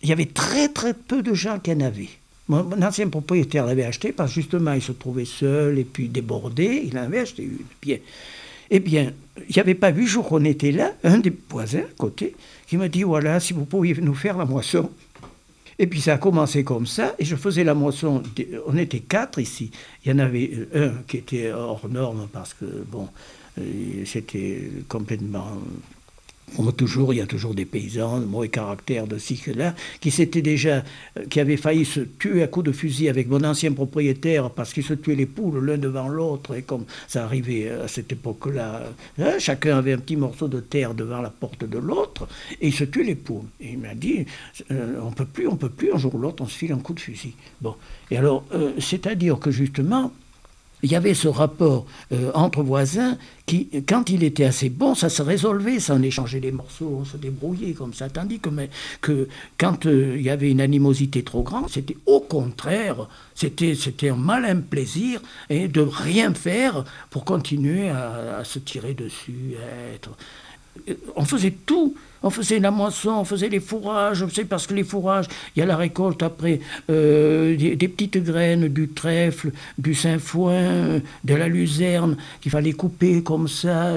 il y avait très très peu de gens qui en avaient. Mon ancien propriétaire l'avait acheté parce que justement, il se trouvait seul et puis débordé. Il en avait acheté une. Bien. Eh bien, il n'y avait pas 8 jours qu'on était là, un des voisins à côté, qui m'a dit, voilà, si vous pouviez nous faire la moisson. Et puis ça a commencé comme ça, et je faisais la moisson, on était 4 ici. Il y en avait un qui était hors norme parce que, bon, c'était complètement Comme toujours, il y a toujours des paysans de mauvais caractère de ci que là, qui avaient failli se tuer à coups de fusil avec mon ancien propriétaire parce qu'ils se tuaient les poules l'un devant l'autre. Et comme ça arrivait à cette époque-là, hein, chacun avait un petit morceau de terre devant la porte de l'autre et ils se tuaient les poules. Et il m'a dit, on peut plus, un jour ou l'autre, on se file un coup de fusil. Bon. Et alors, c'est-à-dire que justement, il y avait ce rapport entre voisins qui, quand il était assez bon, ça se résolvait, ça, on échangeait les morceaux, on se débrouillait comme ça. Tandis que quand il y avait une animosité trop grande, c'était au contraire, c'était un malin plaisir de rien faire pour continuer à se tirer dessus, à être... On faisait tout. On faisait la moisson, on faisait les fourrages, parce que les fourrages, il y a la récolte après, des petites graines, du trèfle, du sainfoin, de la luzerne, qu'il fallait couper comme ça,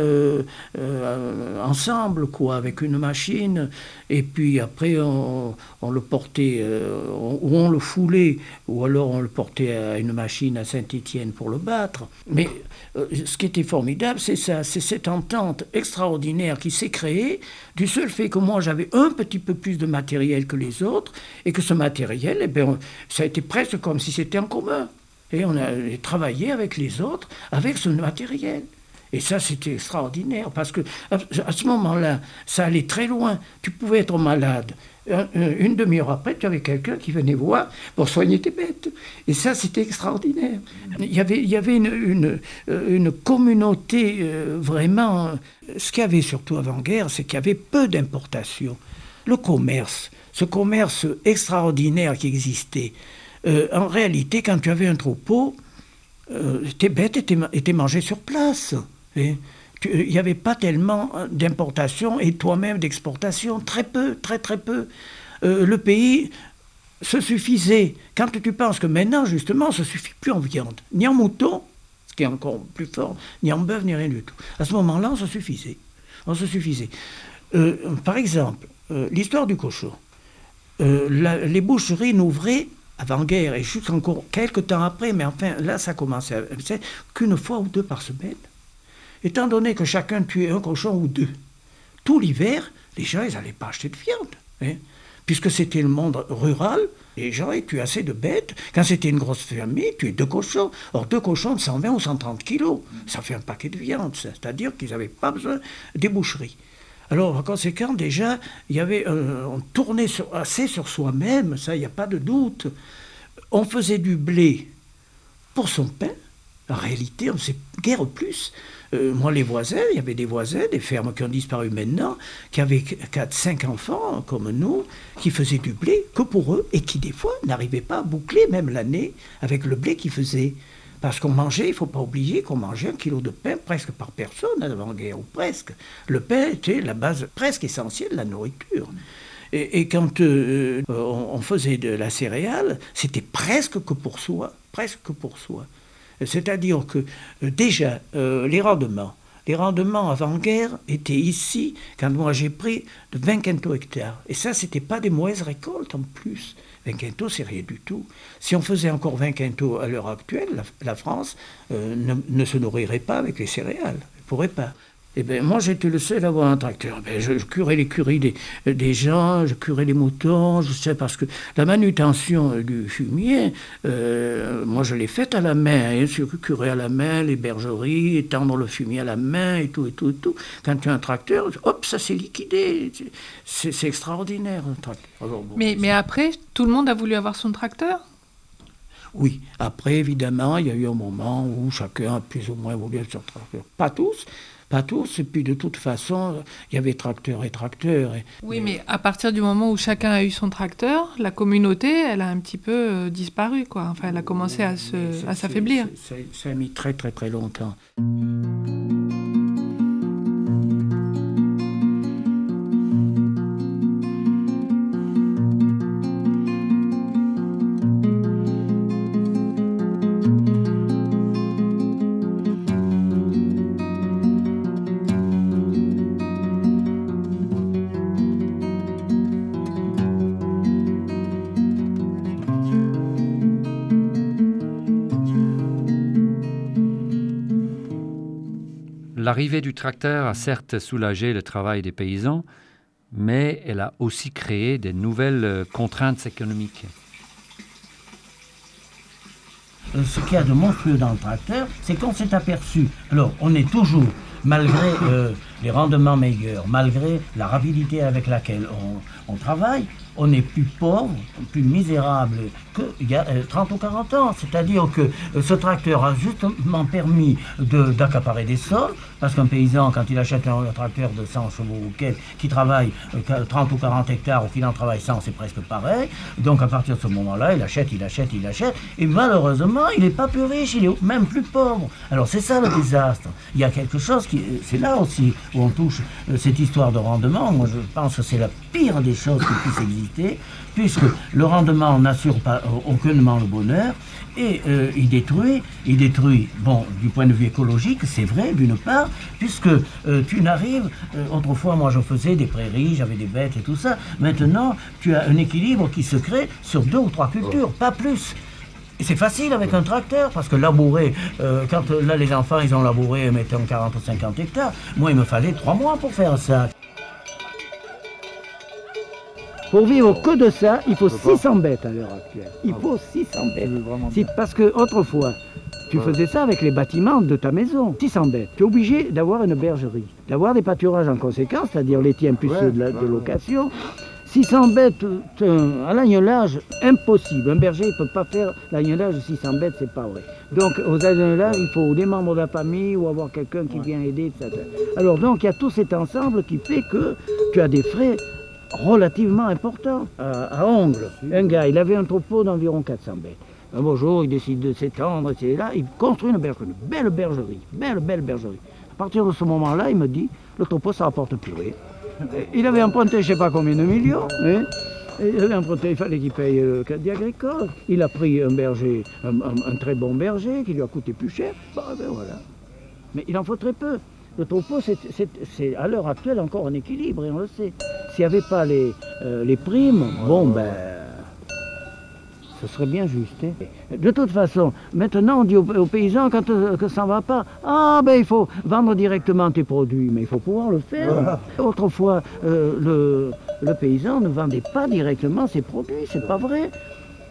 ensemble, quoi, avec une machine. Et puis après, on le portait, ou on le foulait, ou alors on le portait à une machine à Saint-Étienne pour le battre. Mais ce qui était formidable, c'est ça, c'est cette entente extraordinaire qui s'est créée du seul fait que moi j'avais un petit peu plus de matériel que les autres et que ce matériel, eh bien, ça a été presque comme si c'était en commun. Et on a travaillé avec les autres avec ce matériel. Et ça, c'était extraordinaire parce que à ce moment-là, ça allait très loin. Tu pouvais être malade. Une demi-heure après, tu avais quelqu'un qui venait voir pour soigner tes bêtes. Et ça, c'était extraordinaire. Il y avait une communauté vraiment... Ce qu'il y avait surtout avant-guerre, c'est qu'il y avait peu d'importations. Le commerce, ce commerce extraordinaire qui existait, en réalité, quand tu avais un troupeau, tes bêtes étaient mangées sur place. Il n'y avait pas tellement d'importation et toi-même d'exportation, très peu, très très peu. Le pays se suffisait. Quand tu penses que maintenant, justement, on ne se suffit plus en viande, ni en mouton, ce qui est encore plus fort, ni en bœuf, ni rien du tout. À ce moment-là, on se suffisait. On se suffisait. Par exemple, l'histoire du cochon. Les boucheries n'ouvraient avant-guerre et juste encore quelques temps après, mais enfin, là, ça commençait à... qu'une fois ou deux par semaine. Étant donné que chacun tuait un cochon ou deux, tout l'hiver, les gens, ils n'allaient pas acheter de viande. Hein. Puisque c'était le monde rural, les gens, ils tuaient assez de bêtes. Quand c'était une grosse famille, tuaient 2 cochons. Or, 2 cochons de 120 ou 130 kilos, ça fait un paquet de viande. C'est-à-dire qu'ils n'avaient pas besoin des boucheries. Alors, en conséquence, déjà, il y avait, on tournait assez sur soi-même, ça, il n'y a pas de doute. On faisait du blé pour son pain. En réalité, on ne sait guère plus. Moi, les voisins, il y avait des voisins, des fermes qui ont disparu maintenant, qui avaient 4-5 enfants, comme nous, qui faisaient du blé que pour eux, et qui, des fois, n'arrivaient pas à boucler même l'année avec le blé qu'ils faisaient. Parce qu'on mangeait, il ne faut pas oublier qu'on mangeait 1 kilo de pain presque par personne avant-guerre, ou presque. Le pain était la base presque essentielle de la nourriture. Et quand on faisait de la céréale, c'était presque que pour soi, presque que pour soi. C'est-à-dire que déjà, les rendements avant-guerre étaient ici, quand moi j'ai pris, de 20 quintaux hectares. Et ça, ce n'était pas des mauvaises récoltes en plus. 20 quintaux, c'est rien du tout. Si on faisait encore 20 quintaux à l'heure actuelle, la France ne se nourrirait pas avec les céréales. Elle ne pourrait pas. Eh bien, moi, j'étais le seul à avoir un tracteur. Je curais l'écurie des gens, je curais les moutons, je sais, parce que la manutention du fumier, moi, je l'ai faite à la main. Je curais à la main les bergeries, étendre le fumier à la main, et tout, et tout, et tout. Quand tu as un tracteur, hop, ça s'est liquidé. C'est extraordinaire, un tracteur. Alors, bon, mais après, tout le monde a voulu avoir son tracteur ? Oui, après, évidemment, il y a eu un moment où chacun a plus ou moins voulu être sur tracteur. Pas tous, et puis de toute façon, il y avait tracteur et tracteur. Oui, mais à partir du moment où chacun a eu son tracteur, la communauté, elle a un petit peu disparu, quoi. Enfin, elle a commencé à s'affaiblir. Ça a mis très, très, très longtemps. l'arrivée du tracteur a certes soulagé le travail des paysans, mais elle a aussi créé de nouvelles contraintes économiques. Ce qu'il y a de monstrueux dans le tracteur, c'est qu'on s'est aperçu. Alors, on est toujours, malgré les rendements meilleurs, malgré la rapidité avec laquelle on travaille, on est plus pauvre, plus misérable qu'il y a 30 ou 40 ans. C'est-à-dire que ce tracteur a justement permis d'accaparer des sols, parce qu'un paysan, quand il achète un tracteur de 100 chevaux ou qui travaille 30 ou 40 hectares ou qu'il en travaille 100, c'est presque pareil. Donc à partir de ce moment-là, il achète. Et malheureusement, il n'est pas plus riche, il est même plus pauvre. Alors c'est ça le désastre. Il y a quelque chose c'est là aussi où on touche cette histoire de rendement. Moi je pense que c'est la pire des choses qui puisse exister, puisque le rendement n'assure pas aucunement le bonheur, et il détruit, bon, du point de vue écologique, c'est vrai, d'une part, puisque tu n'arrives, autrefois moi je faisais des prairies, j'avais des bêtes et tout ça, maintenant tu as un équilibre qui se crée sur 2 ou 3 cultures, pas plus. Et c'est facile avec un tracteur, parce que labourer, quand là les enfants ils ont labouré, mettons 40 ou 50 hectares, moi il me fallait 3 mois pour faire ça. Pour vivre que de ça, il faut 600 bêtes à l'heure actuelle. Il faut 600 bêtes. Parce que autrefois, tu faisais ça avec les bâtiments de ta maison. 600 bêtes. Tu es obligé d'avoir une bergerie, d'avoir des pâturages en conséquence, c'est-à-dire les tiens plus ceux de location. 600 bêtes, à l'agnelage, impossible. Un berger ne peut pas faire l'agnelage de 600 bêtes, c'est pas vrai. Donc aux agnelages, il faut des membres de la famille ou avoir quelqu'un qui vient aider, etc. Alors donc il y a tout cet ensemble qui fait que tu as des frais relativement important. À Ongles, un gars, il avait un troupeau d'environ 400 bêtes. Un beau jour, il décide de s'étendre, et là, il construit une belle bergerie. À partir de ce moment-là, il me dit, le troupeau, ça rapporte plus rien. Il avait emprunté je ne sais pas combien de millions. Hein. Il avait emprunté, il fallait qu'il paye le crédit agricole. Il a pris un berger, un très bon berger, qui lui a coûté plus cher. Bon, ben voilà. Mais il en faut très peu. Le troupeau, c'est à l'heure actuelle encore en équilibre, et on le sait. S'il n'y avait pas les primes, bon ben, ce serait bien juste. Hein. De toute façon, maintenant on dit aux paysans quand que ça ne va pas, ah ben il faut vendre directement tes produits, mais il faut pouvoir le faire. Voilà. Autrefois, le paysan ne vendait pas directement ses produits, c'est pas vrai.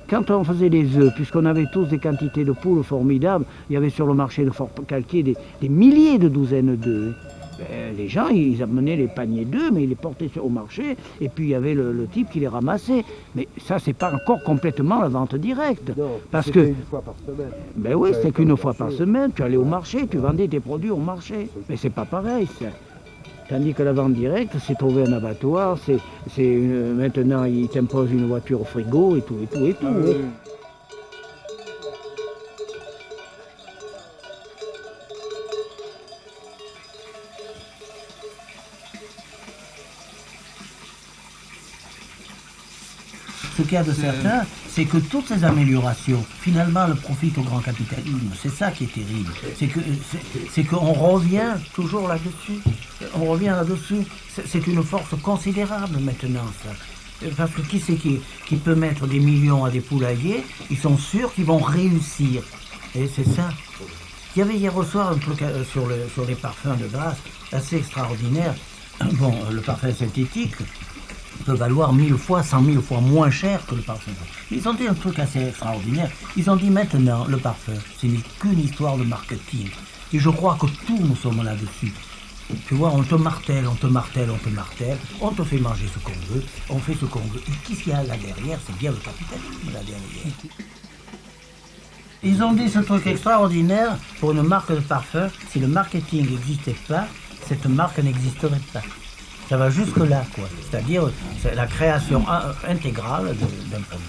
Quand on faisait des œufs, puisqu'on avait tous des quantités de poules formidables, il y avait sur le marché de Fort-Calquier des milliers de douzaines d'œufs. Ben, les gens, ils amenaient les paniers d'œufs, mais ils les portaient au marché, et puis il y avait le type qui les ramassait. Mais ça, c'est pas encore complètement la vente directe. Non, parce que une fois par semaine. Ben oui, c'était qu'une fois par semaine. Tu allais au marché, tu vendais tes produits au marché. Mais c'est pas pareil, ça. Tandis que la vente directe, c'est trouver un abattoir, maintenant ils t'imposent une voiture au frigo et tout. Ce qu'il y a de certain, c'est que toutes ces améliorations, finalement, elles profitent au grand capitalisme. C'est ça qui est terrible. C'est qu'on revient toujours là-dessus. C'est une force considérable maintenant, ça. Parce que qui c'est qui peut mettre des millions à des poulaillers? Ils sont sûrs qu'ils vont réussir. Et c'est ça. Il y avait hier au soir un truc sur les parfums de Grasse, assez extraordinaire. Bon, le parfum synthétique peut valoir 1000 fois, 100 000 fois moins cher que le parfum. Ils ont dit un truc assez extraordinaire. Ils ont dit maintenant, le parfum, ce n'est qu'une histoire de marketing. Et je crois que tous nous sommes là-dessus. Tu vois, on te martèle, on te fait manger ce qu'on veut, on fait ce qu'on veut. Et qu'est-ce qu'il y a là derrière? C'est bien le capitalisme là derrière. Ils ont dit ce truc extraordinaire pour une marque de parfum. Si le marketing n'existait pas, cette marque n'existerait pas. Ça va jusque-là, quoi. C'est-à-dire c'est la création intégrale d'un produit.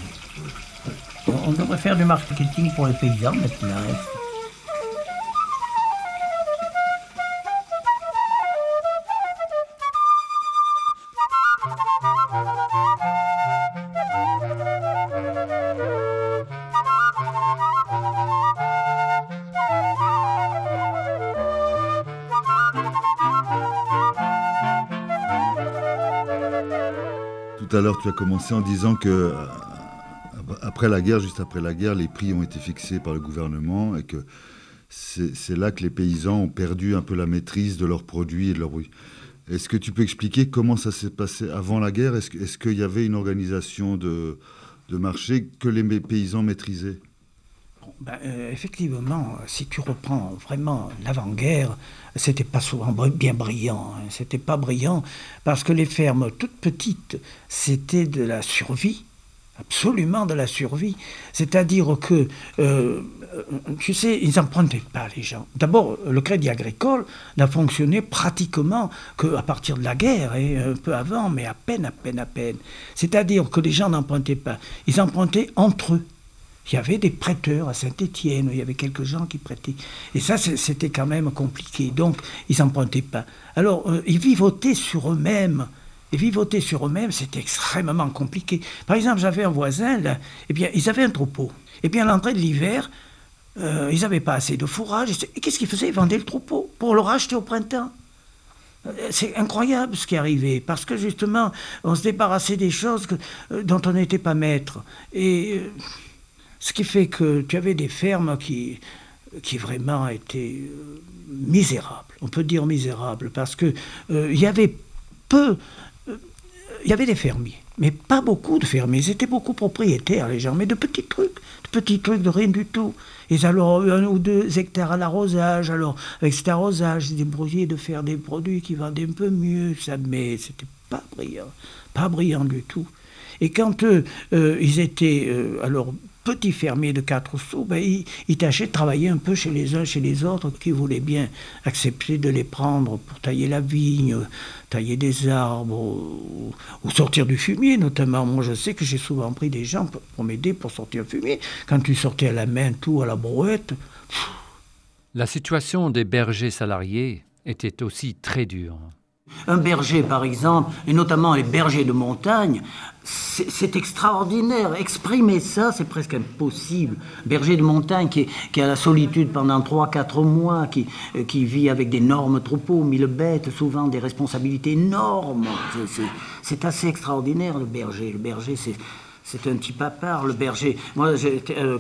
On devrait faire du marketing pour les paysans maintenant. Tout à l'heure, tu as commencé en disant que après la guerre, juste après la guerre, les prix ont été fixés par le gouvernement et que c'est là que les paysans ont perdu un peu la maîtrise de leurs produits et de leurs bruits. Est-ce que tu peux expliquer comment ça s'est passé avant la guerre? Est-ce qu'il y avait une organisation de marché que les paysans maîtrisaient? Effectivement, si tu reprends vraiment l'avant-guerre, c'était pas souvent bien brillant. C'était pas brillant parce que les fermes toutes petites, c'était de la survie. Absolument de la survie. C'est-à-dire que, tu sais, ils n'empruntaient pas, les gens. D'abord, le crédit agricole n'a fonctionné pratiquement qu'à partir de la guerre, et un peu avant, mais à peine. C'est-à-dire que les gens n'empruntaient pas. Ils empruntaient entre eux. Il y avait des prêteurs à Saint-Étienne, il y avait quelques gens qui prêtaient. Et ça, c'était quand même compliqué. Donc, ils n'empruntaient pas. Alors, ils vivotaient sur eux-mêmes. Et vivoter sur eux-mêmes, c'était extrêmement compliqué. Par exemple, j'avais un voisin, là, eh bien, ils avaient un troupeau. Et bien, à l'entrée de l'hiver, ils n'avaient pas assez de fourrage. Et qu'est-ce qu'ils faisaient? Ils vendaient le troupeau pour le racheter au printemps. C'est incroyable ce qui arrivait, parce que justement, on se débarrassait des choses dont on n'était pas maître. Et ce qui fait que tu avais des fermes qui vraiment étaient misérables. On peut dire misérables, parce que il y avait il y avait des fermiers, mais pas beaucoup de fermiers. Ils étaient beaucoup propriétaires, les gens, mais de petits trucs de rien du tout. Ils avaient 1 ou 2 hectares à l'arrosage. Alors, avec cet arrosage, ils se débrouillaient de faire des produits qui vendaient un peu mieux, ça, mais c'était pas brillant du tout. Et quand ils étaient alors petits fermiers de 4 sous, ils tâchaient de travailler un peu chez les uns, chez les autres, qui voulaient bien accepter de les prendre pour tailler la vigne, tailler des arbres, ou sortir du fumier notamment. Moi, je sais que j'ai souvent pris des gens pour m'aider pour sortir du fumier. Quand tu sortais à la main, tout à la brouette. La situation des bergers salariés était aussi très dure. Un berger, par exemple, et notamment les bergers de montagne, c'est extraordinaire. Exprimer ça, c'est presque impossible. Berger de montagne qui a la solitude pendant 3-4 mois, qui vit avec d'énormes troupeaux, 1000 bêtes, souvent des responsabilités énormes. C'est assez extraordinaire, le berger. Le berger, c'est un type à part, le berger. Moi,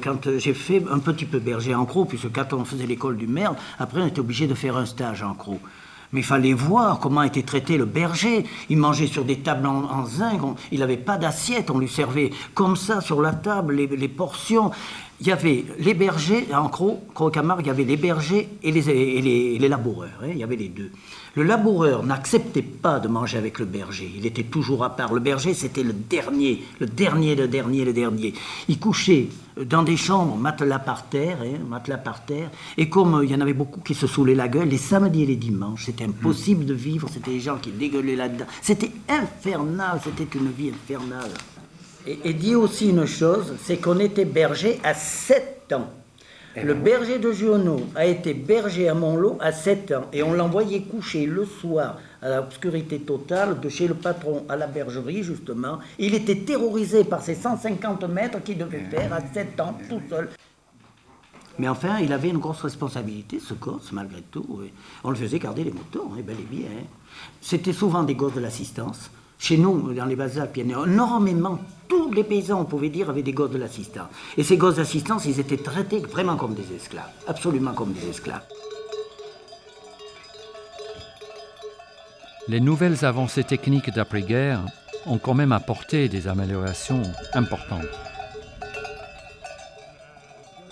quand j'ai fait un petit peu berger en Crau, puisque quand on faisait l'école du Merle, après on était obligé de faire un stage en Crau. Mais il fallait voir comment était traité le berger. Il mangeait sur des tables en zinc, il n'avait pas d'assiette, on lui servait comme ça sur la table les portions. Il y avait les bergers, en Crau-Camargue, il y avait les bergers et les laboureurs, hein, il y avait les deux. Le laboureur n'acceptait pas de manger avec le berger, il était toujours à part. Le berger, c'était le dernier. Il couchait dans des chambres, matelas par terre, et comme il y en avait beaucoup qui se saoulaient la gueule, les samedis et les dimanches, c'était impossible de vivre, c'était des gens qui dégueulaient là-dedans. C'était infernal, c'était une vie infernale. Et dit aussi une chose, c'est qu'on était berger à 7 ans. Le berger de Giono a été berger à Montlot à 7 ans. Et on l'envoyait coucher le soir à l'obscurité totale de chez le patron à la bergerie, justement. Il était terrorisé par ces 150 mètres qu'il devait faire à 7 ans, tout seul. Mais enfin, il avait une grosse responsabilité, ce gosse, malgré tout. On le faisait garder les moutons, bel et bien. C'était souvent des gosses de l'assistance. Chez nous, dans les Basses-Alpes, il y en a énormément. Tous les paysans, on pouvait dire, avaient des gosses de l'assistance. Et ces gosses d'assistance, ils étaient traités vraiment comme des esclaves. Absolument comme des esclaves. Les nouvelles avancées techniques d'après-guerre ont quand même apporté des améliorations importantes.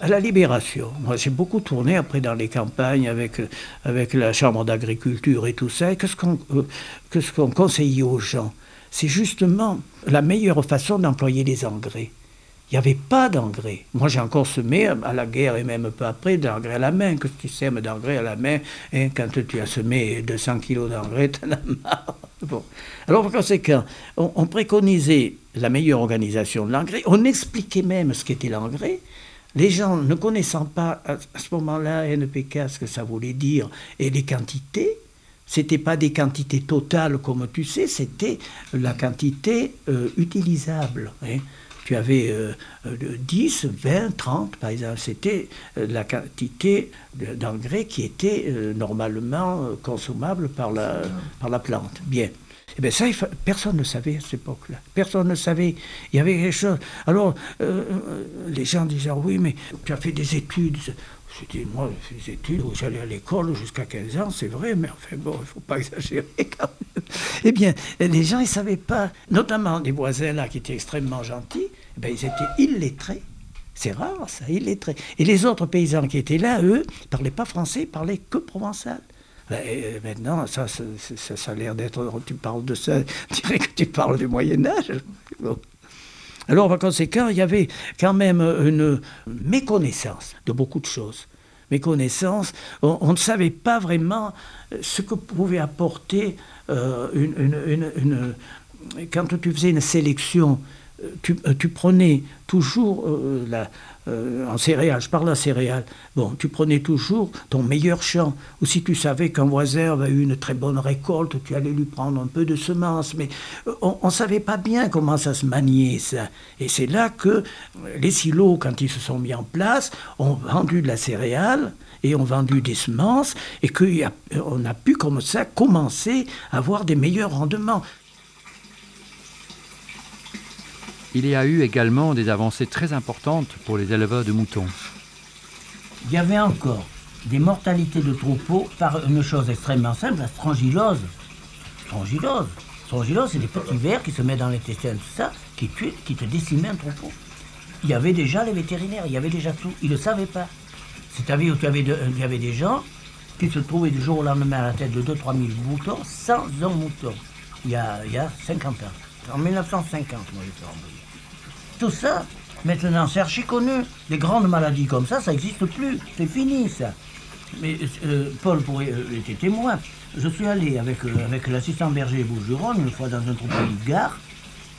À la Libération, moi j'ai beaucoup tourné après dans les campagnes avec la chambre d'agriculture et tout ça. Et qu'est-ce qu'on conseillait aux gens? C'est justement la meilleure façon d'employer les engrais. Il n'y avait pas d'engrais. Moi j'ai encore semé à la guerre et même un peu après de l'engrais à la main. Que tu sèmes d'engrais à la main, hein, quand tu as semé 200 kilos d'engrais, tu en as marre. Bon. Alors par conséquent, on préconisait la meilleure organisation de l'engrais. On expliquait même ce qu'était l'engrais. Les gens ne connaissant pas à ce moment-là NPK, ce que ça voulait dire, et les quantités, c'était pas des quantités totales comme tu sais, c'était la quantité utilisable. Hein. Tu avais 10, 20, 30 par exemple, c'était la quantité d'engrais qui était normalement consommable par la plante. Bien. Eh bien ça, personne ne savait à cette époque-là. Personne ne savait. Il y avait quelque chose. Alors, les gens disaient, oui, mais tu as fait des études. Je dis, moi, j'ai fait des études, j'allais à l'école jusqu'à 15 ans, c'est vrai, mais enfin bon, il ne faut pas exagérer quand même. Eh bien, les gens, ils ne savaient pas, notamment des voisins là qui étaient extrêmement gentils, eh bien, ils étaient illettrés. C'est rare, ça, illettrés. Et les autres paysans qui étaient là, eux, ne parlaient pas français, ils parlaient que provençal. Et maintenant, ça a l'air d'être, tu parles de ça, je dirais que tu parles du Moyen-Âge. Bon. Alors, par conséquent, il y avait quand même une méconnaissance de beaucoup de choses. Méconnaissance, on ne savait pas vraiment ce que pouvait apporter quand tu faisais une sélection, tu prenais toujours en céréales, je parle en céréales, bon, tu prenais toujours ton meilleur champ. Ou si tu savais qu'un voisin avait eu une très bonne récolte, tu allais lui prendre un peu de semences. Mais on ne savait pas bien comment ça se maniait, ça. Et c'est là que les silos, quand ils se sont mis en place, ont vendu de la céréale et ont vendu des semences, et qu'on a pu comme ça commencer à avoir des meilleurs rendements. Il y a eu également des avancées très importantes pour les éleveurs de moutons. Il y avait encore des mortalités de troupeaux par une chose extrêmement simple, la strangulose. Strangulose, c'est des petits vers qui se mettent dans l'intestin, tout ça, qui te décimaient un troupeau. Il y avait déjà les vétérinaires, il y avait déjà tout, ils ne le savaient pas. C'est-à-dire qu'il y avait des gens qui se trouvaient du jour au lendemain à la tête de 2 000 à 3 000 moutons sans un mouton. Il y a 50 ans. En 1950, moi j'étais envoyé. Tout ça, maintenant, c'est archi connu. Les grandes maladies comme ça n'existe plus. C'est fini, ça. Mais Paul était témoin. Je suis allé avec l'assistant berger Bougeron, une fois dans un troupeau de gare.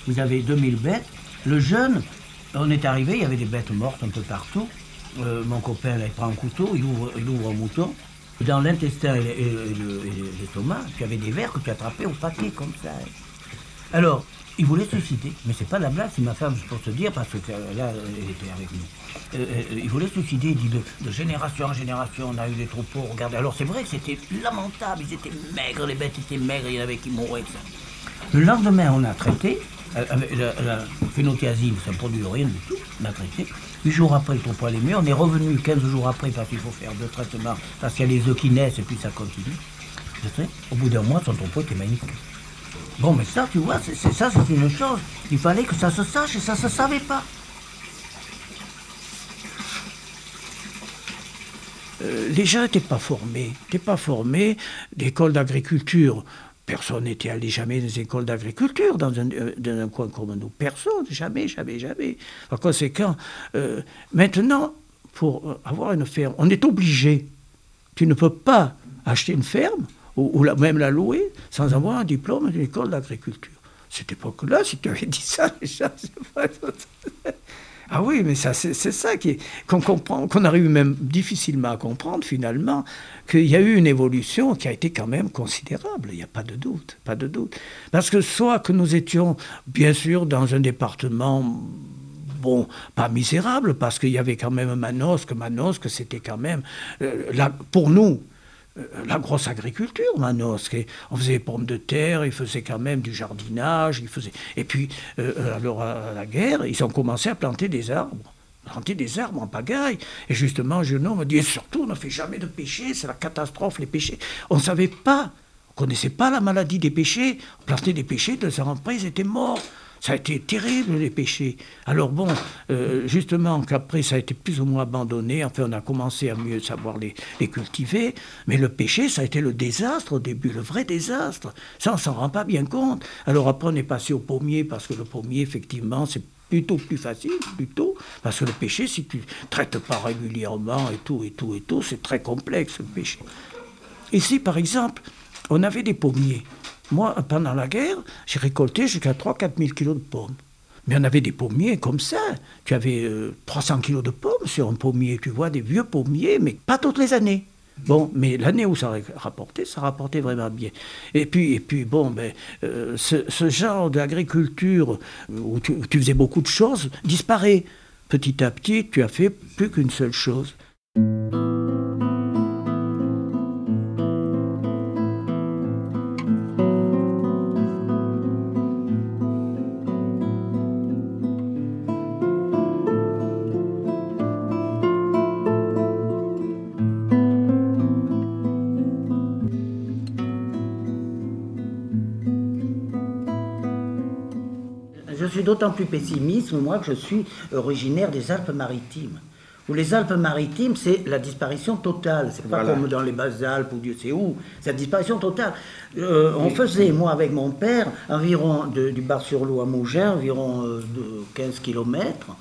Vous avez 2000 bêtes. Le jeune, on est arrivé, il y avait des bêtes mortes un peu partout. Mon copain, là, il prend un couteau, il ouvre un mouton. Dans l'intestin et l'estomac, tu avais des vers que tu attrapais au paquet, comme ça. Alors, il voulait se suicider, mais c'est pas la blague, c'est ma femme, je peux te dire, parce que là, elle était avec nous. Il voulait se suicider, il dit de génération en génération, on a eu des troupeaux, regardez. Alors c'est vrai que c'était lamentable, ils étaient maigres, les bêtes étaient maigres, il y en avait qui mouraient, ça. Le lendemain, on a traité, avec la phénothiazine, ça ne produit rien du tout, on a traité. 8 jours après, le troupeau allait mieux, on est revenu 15 jours après, parce qu'il faut faire 2 traitements, parce qu'il y a les œufs qui naissent et puis ça continue. Au bout d'un mois, son troupeau était magnifique. Bon, mais ça, tu vois, c'est une chose. Il fallait que ça se sache et ça se savait pas. Les gens n'étaient pas formés. L'école d'agriculture, personne n'était allé jamais dans les écoles d'agriculture dans un coin comme nous. Personne, jamais. Par conséquent, maintenant, pour avoir une ferme, on est obligé. Tu ne peux pas acheter une ferme ou même la louer, sans avoir un diplôme d'une école d'agriculture. Cette époque-là, si tu avais dit ça, les gens, c'est pas... Ah oui, mais ça, c'est ça qu'on comprend, qu'on arrive même difficilement à comprendre, finalement, qu'il y a eu une évolution qui a été quand même considérable, il n'y a pas de doute. Parce que soit que nous étions, bien sûr, dans un département... Bon, pas misérable, parce qu'il y avait quand même Manosque, c'était quand même, pour nous, la grosse agriculture, Manosque. On faisait des pommes de terre, ils faisaient quand même du jardinage, et puis, alors à la guerre, ils ont commencé à planter des arbres en pagaille. Et justement, Junot me dit, et surtout, on ne fait jamais de pêcher, c'est la catastrophe, les pêchers. On ne savait pas, on ne connaissait pas la maladie des pêchers. On plantait des pêchers, 2 ans après, ils étaient morts. Ça a été terrible, les pêchers. Alors bon, justement, qu'après, ça a été plus ou moins abandonné. Enfin, on a commencé à mieux savoir les cultiver. Mais le pêcher, ça a été le désastre au début, le vrai désastre. Ça, on ne s'en rend pas bien compte. Alors après, on est passé au pommier, parce que le pommier, effectivement, c'est plutôt plus facile, parce que le pêcher, si tu ne traites pas régulièrement et tout, c'est très complexe, le pêcher. Ici, par exemple, on avait des pommiers. Moi, pendant la guerre, j'ai récolté jusqu'à 3 000 à 4 000 kilos de pommes. Mais on avait des pommiers comme ça. Tu avais 300 kilos de pommes sur un pommier, tu vois, des vieux pommiers, mais pas toutes les années. Bon, mais l'année où ça rapportait vraiment bien. Et puis bon, ce genre d'agriculture où tu faisais beaucoup de choses disparaît. Petit à petit, tu as fait plus qu'une seule chose. suis d'autant plus pessimiste, moi, que je suis originaire des Alpes-Maritimes. Où les Alpes-Maritimes, c'est la disparition totale. C'est pas comme dans les Basses-Alpes ou Dieu sait où. C'est la disparition totale. On faisait, moi, avec mon père, environ du Bar-sur-Loup à Mougins, environ de 15 kilomètres.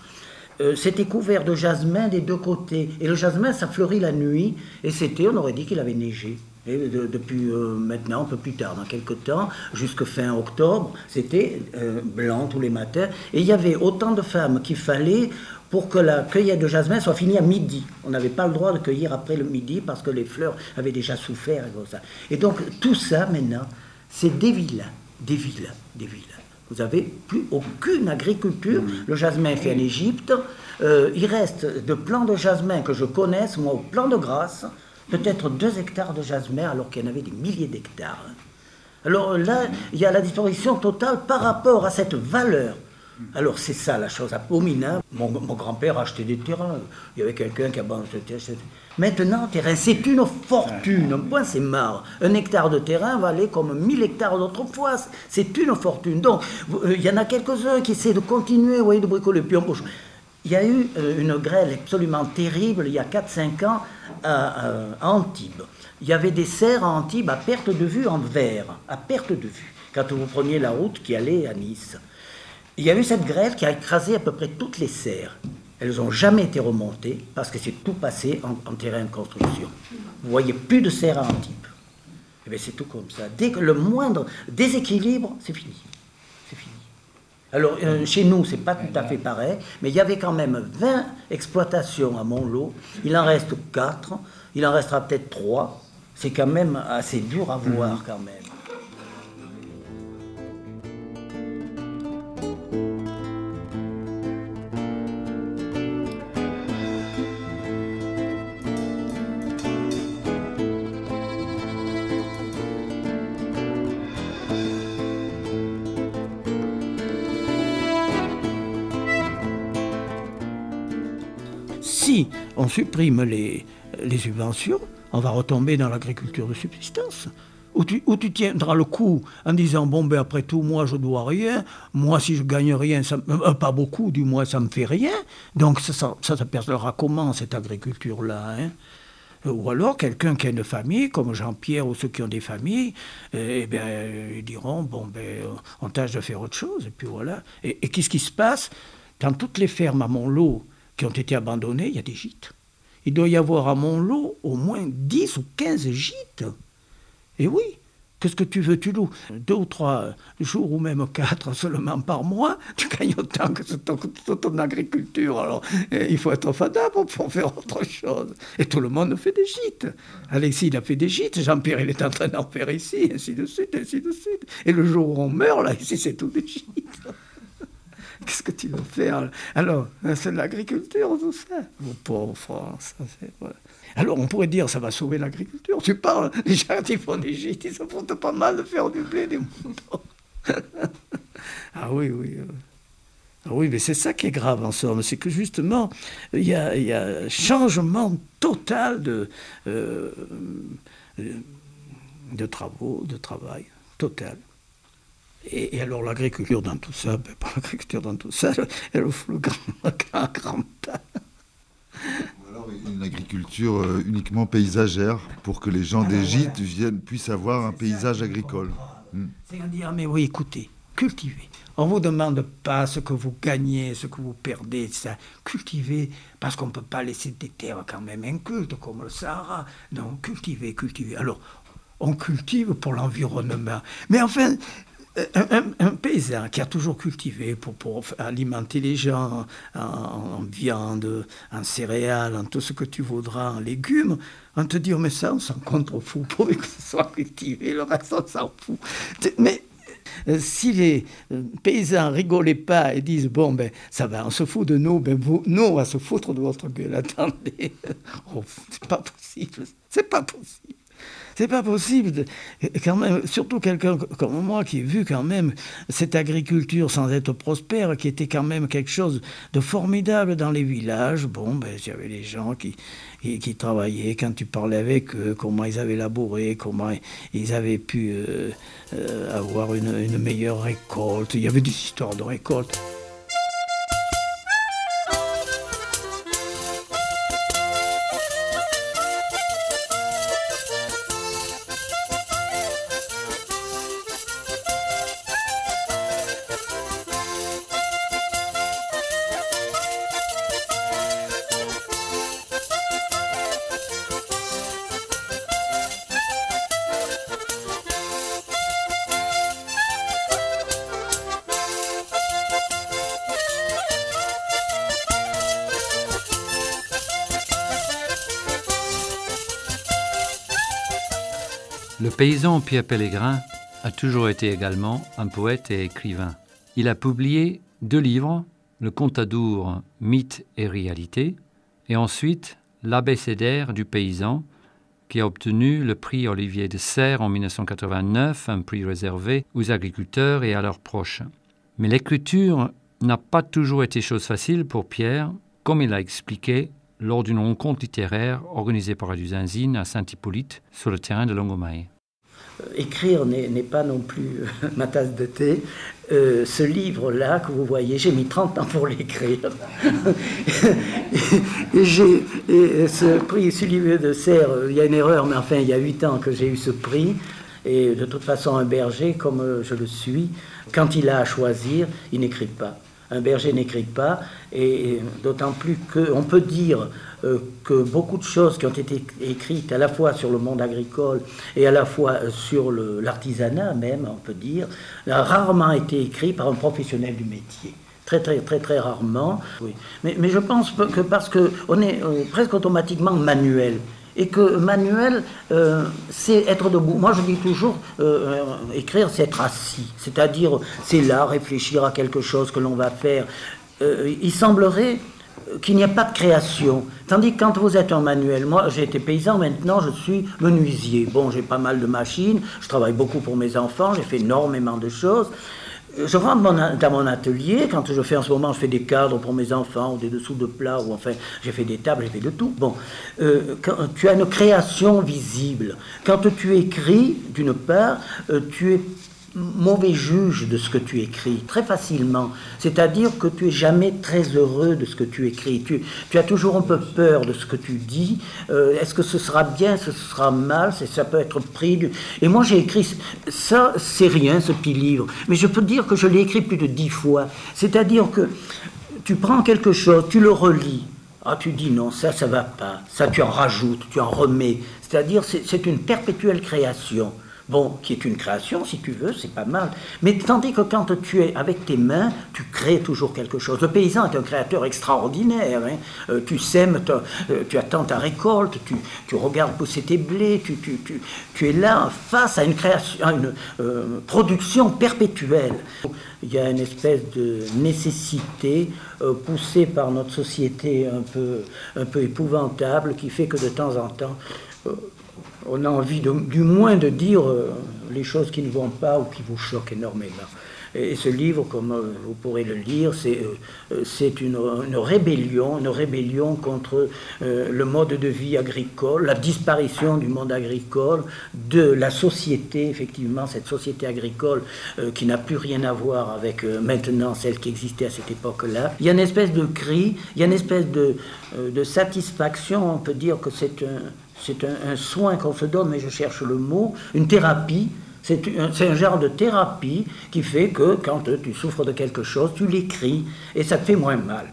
C'était couvert de jasmin des deux côtés. Et le jasmin, ça fleurit la nuit. Et on aurait dit qu'il avait neigé. Et depuis maintenant, un peu plus tard, dans quelques temps, jusqu'à fin octobre, c'était blanc tous les matins. Et il y avait autant de femmes qu'il fallait pour que la cueillette de jasmin soit finie à midi. On n'avait pas le droit de cueillir après le midi parce que les fleurs avaient déjà souffert et comme ça. Et donc tout ça maintenant, c'est des villains, des villains, des villains. Vous n'avez plus aucune agriculture. Le jasmin est fait en Égypte. Il reste de plants de jasmin que je connaisse, moi, au plan de Grasse, peut-être 2 hectares de jasmin alors qu'il y en avait des milliers d'hectares. Alors là, il y a la disparition totale par rapport à cette valeur. Alors c'est ça la chose abominable. Mon grand-père achetait des terrains. Il y avait quelqu'un qui a vendu ce terrain. Maintenant, terrain, c'est une fortune. Un point, c'est marre. 1 hectare de terrain valait comme 1000 hectares d'autrefois. C'est une fortune. Donc, il y en a quelques-uns qui essaient de continuer, vous voyez, de bricoler. Puis il y a eu une grêle absolument terrible il y a 4-5 ans à Antibes. Il y avait des serres à Antibes à perte de vue en verre, à perte de vue, quand vous preniez la route qui allait à Nice. Il y a eu cette grêle qui a écrasé à peu près toutes les serres. Elles n'ont jamais été remontées parce que c'est tout passé en terrain de construction. Vous voyez plus de serres à Antibes. Et bien c'est tout comme ça. Dès que le moindre déséquilibre, c'est fini. C'est fini. Alors chez nous, c'est pas tout à fait pareil, mais il y avait quand même 20 exploitations à Montlot. Il en reste 4, il en restera peut-être 3. C'est quand même assez dur à voir quand même. Si on supprime les subventions, on va retomber dans l'agriculture de subsistance, où tu tiendras le coup en disant, bon, ben après tout, moi, je dois rien, moi, si je gagne rien, pas beaucoup, du moins, ça me fait rien. Donc, ça s'apercevra comment, cette agriculture-là, hein? Ou alors, quelqu'un qui a une famille, comme Jean-Pierre ou ceux qui ont des familles, ils diront, bon, ben, on tâche de faire autre chose, et puis voilà. Et qu'est-ce qui se passe? Dans toutes les fermes à Montlot qui ont été abandonnées, il y a des gîtes. Il doit y avoir à Montlot au moins 10 ou 15 gîtes. Et oui, qu'est-ce que tu veux, tu loues 2 ou 3 jours ou même 4 seulement par mois, tu gagnes autant que ton agriculture. Alors, il faut être fada pour faire autre chose. Et tout le monde fait des gîtes. Alexis, il a fait des gîtes, Jean-Pierre, il est en train d'en faire ici, ainsi de suite, ainsi de suite. Et le jour où on meurt, là, ici, c'est tout des gîtes. Qu'est-ce que tu veux faire? Alors, c'est de l'agriculture, tout ça. Mon pauvre France. Voilà. Alors, on pourrait dire, ça va sauver l'agriculture. Tu parles, les gens qui font des gîtes, ils se foutent pas mal de faire du blé, des moutons. Ah oui, oui. Ah oui, mais c'est ça qui est grave, en somme. C'est que, justement, il y a un changement total de travaux, de travail. Total. Et alors l'agriculture dans tout ça, pas l'agriculture dans tout ça, elle fout le grand tas. Alors une agriculture uniquement paysagère, pour que les gens des gîtes puissent avoir un paysage agricole. C'est-à-dire, mais oui, écoutez, cultivez. On ne vous demande pas ce que vous gagnez, ce que vous perdez, ça. Cultivez, parce qu'on ne peut pas laisser des terres quand même incultes, comme le Sahara. Donc cultivez. Alors, on cultive pour l'environnement. Mais enfin... Un paysan qui a toujours cultivé pour alimenter les gens en viande, en céréales, en tout ce que tu voudras, en légumes, on te dit, oh, mais ça, on s'en contrefou, pourvu que ce soit cultivé, le reste, on s'en fout. Mais si les paysans rigolaient pas et disent, bon, ben, ça va, on se fout de nous, ben, nous, on va se foutre de votre gueule, attendez. Oh, c'est pas possible. C'est pas possible, quand même, surtout quelqu'un comme moi qui a vu quand même cette agriculture sans être prospère, qui était quand même quelque chose de formidable dans les villages. Bon, il y avait les gens qui travaillaient, quand tu parlais avec eux, comment ils avaient labouré, comment ils avaient pu avoir une meilleure récolte. Il y avait des histoires de récolte. Le paysan Pierre Pellegrin a toujours été également un poète et écrivain. Il a publié 2 livres, le Contadour, Mythe et réalité, et ensuite l'Abécédaire du paysan, qui a obtenu le prix Olivier de Serres en 1989, un prix réservé aux agriculteurs et à leurs proches. Mais l'écriture n'a pas toujours été chose facile pour Pierre, comme il a expliqué lors d'une rencontre littéraire organisée par Radio Zinzine à Saint-Hippolyte, sur le terrain de Longomaille. Écrire n'est pas non plus ma tasse de thé. Ce livre-là que vous voyez, j'ai mis 30 ans pour l'écrire. et ce prix Olivier de Serres, il y a une erreur, mais enfin, il y a 8 ans que j'ai eu ce prix. Et de toute façon, un berger, comme je le suis, quand il a à choisir, il n'écrit pas. Un berger n'écrit pas, et d'autant plus qu'on peut dire que beaucoup de choses qui ont été écrites à la fois sur le monde agricole et à la fois sur l'artisanat même, on peut dire, a rarement été écrit par un professionnel du métier. Très, très, très, très rarement. Oui. Mais je pense que parce qu'on est presque automatiquement manuel. Et que manuel, c'est être debout. Moi, je dis toujours, écrire, c'est être assis. C'est-à-dire, c'est là, réfléchir à quelque chose que l'on va faire. Il semblerait qu'il n'y a pas de création. Tandis que quand vous êtes un manuel, moi, j'ai été paysan, maintenant, je suis menuisier. Bon, j'ai pas mal de machines, je travaille beaucoup pour mes enfants, j'ai fait énormément de choses. Je rentre dans mon atelier, quand je fais en ce moment, je fais des cadres pour mes enfants, ou des dessous de plats, ou enfin, j'ai fait des tables, j'ai fait de tout. Bon, quand tu as une création visible. Quand tu écris, d'une part, tu es mauvais juge de ce que tu écris, très facilement. C'est-à-dire que tu es jamais très heureux de ce que tu écris. Tu as toujours un peu peur de ce que tu dis. Est-ce que ce sera bien, ce sera mal, ça peut être pris. Et moi, j'ai écrit ça, c'est rien, ce petit livre. Mais je peux dire que je l'ai écrit plus de 10 fois. C'est-à-dire que tu prends quelque chose, tu le relis. Ah, tu dis non, ça va pas. Ça, tu en rajoutes, tu en remets. C'est-à-dire, c'est une perpétuelle création. Bon, qui est une création, si tu veux, c'est pas mal. Mais tandis que quand tu es avec tes mains, tu crées toujours quelque chose. Le paysan est un créateur extraordinaire. Hein. Tu sèmes, tu attends ta récolte, tu regardes pousser tes blés, tu es là face à une création, à une production perpétuelle. Il y a une espèce de nécessité poussée par notre société un peu épouvantable qui fait que de temps en temps, on a envie du moins de dire les choses qui ne vont pas ou qui vous choquent énormément. Et ce livre, comme vous pourrez le lire, c'est une rébellion contre le mode de vie agricole, la disparition du monde agricole, de la société, effectivement, cette société agricole qui n'a plus rien à voir avec maintenant celle qui existait à cette époque-là. Il y a une espèce de cri, il y a une espèce de satisfaction, on peut dire que c'est un soin qu'on se donne, mais je cherche le mot, une thérapie. C'est un genre de thérapie qui fait que quand tu souffres de quelque chose, tu l'écris et ça te fait moins mal.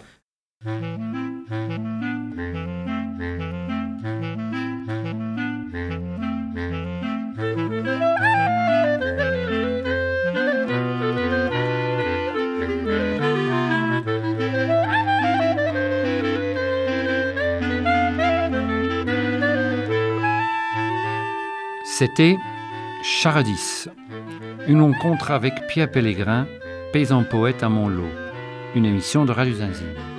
C'était Charadis, une rencontre avec Pierre Pellegrin, paysan poète à Montlot, une émission de Radio Zinzine.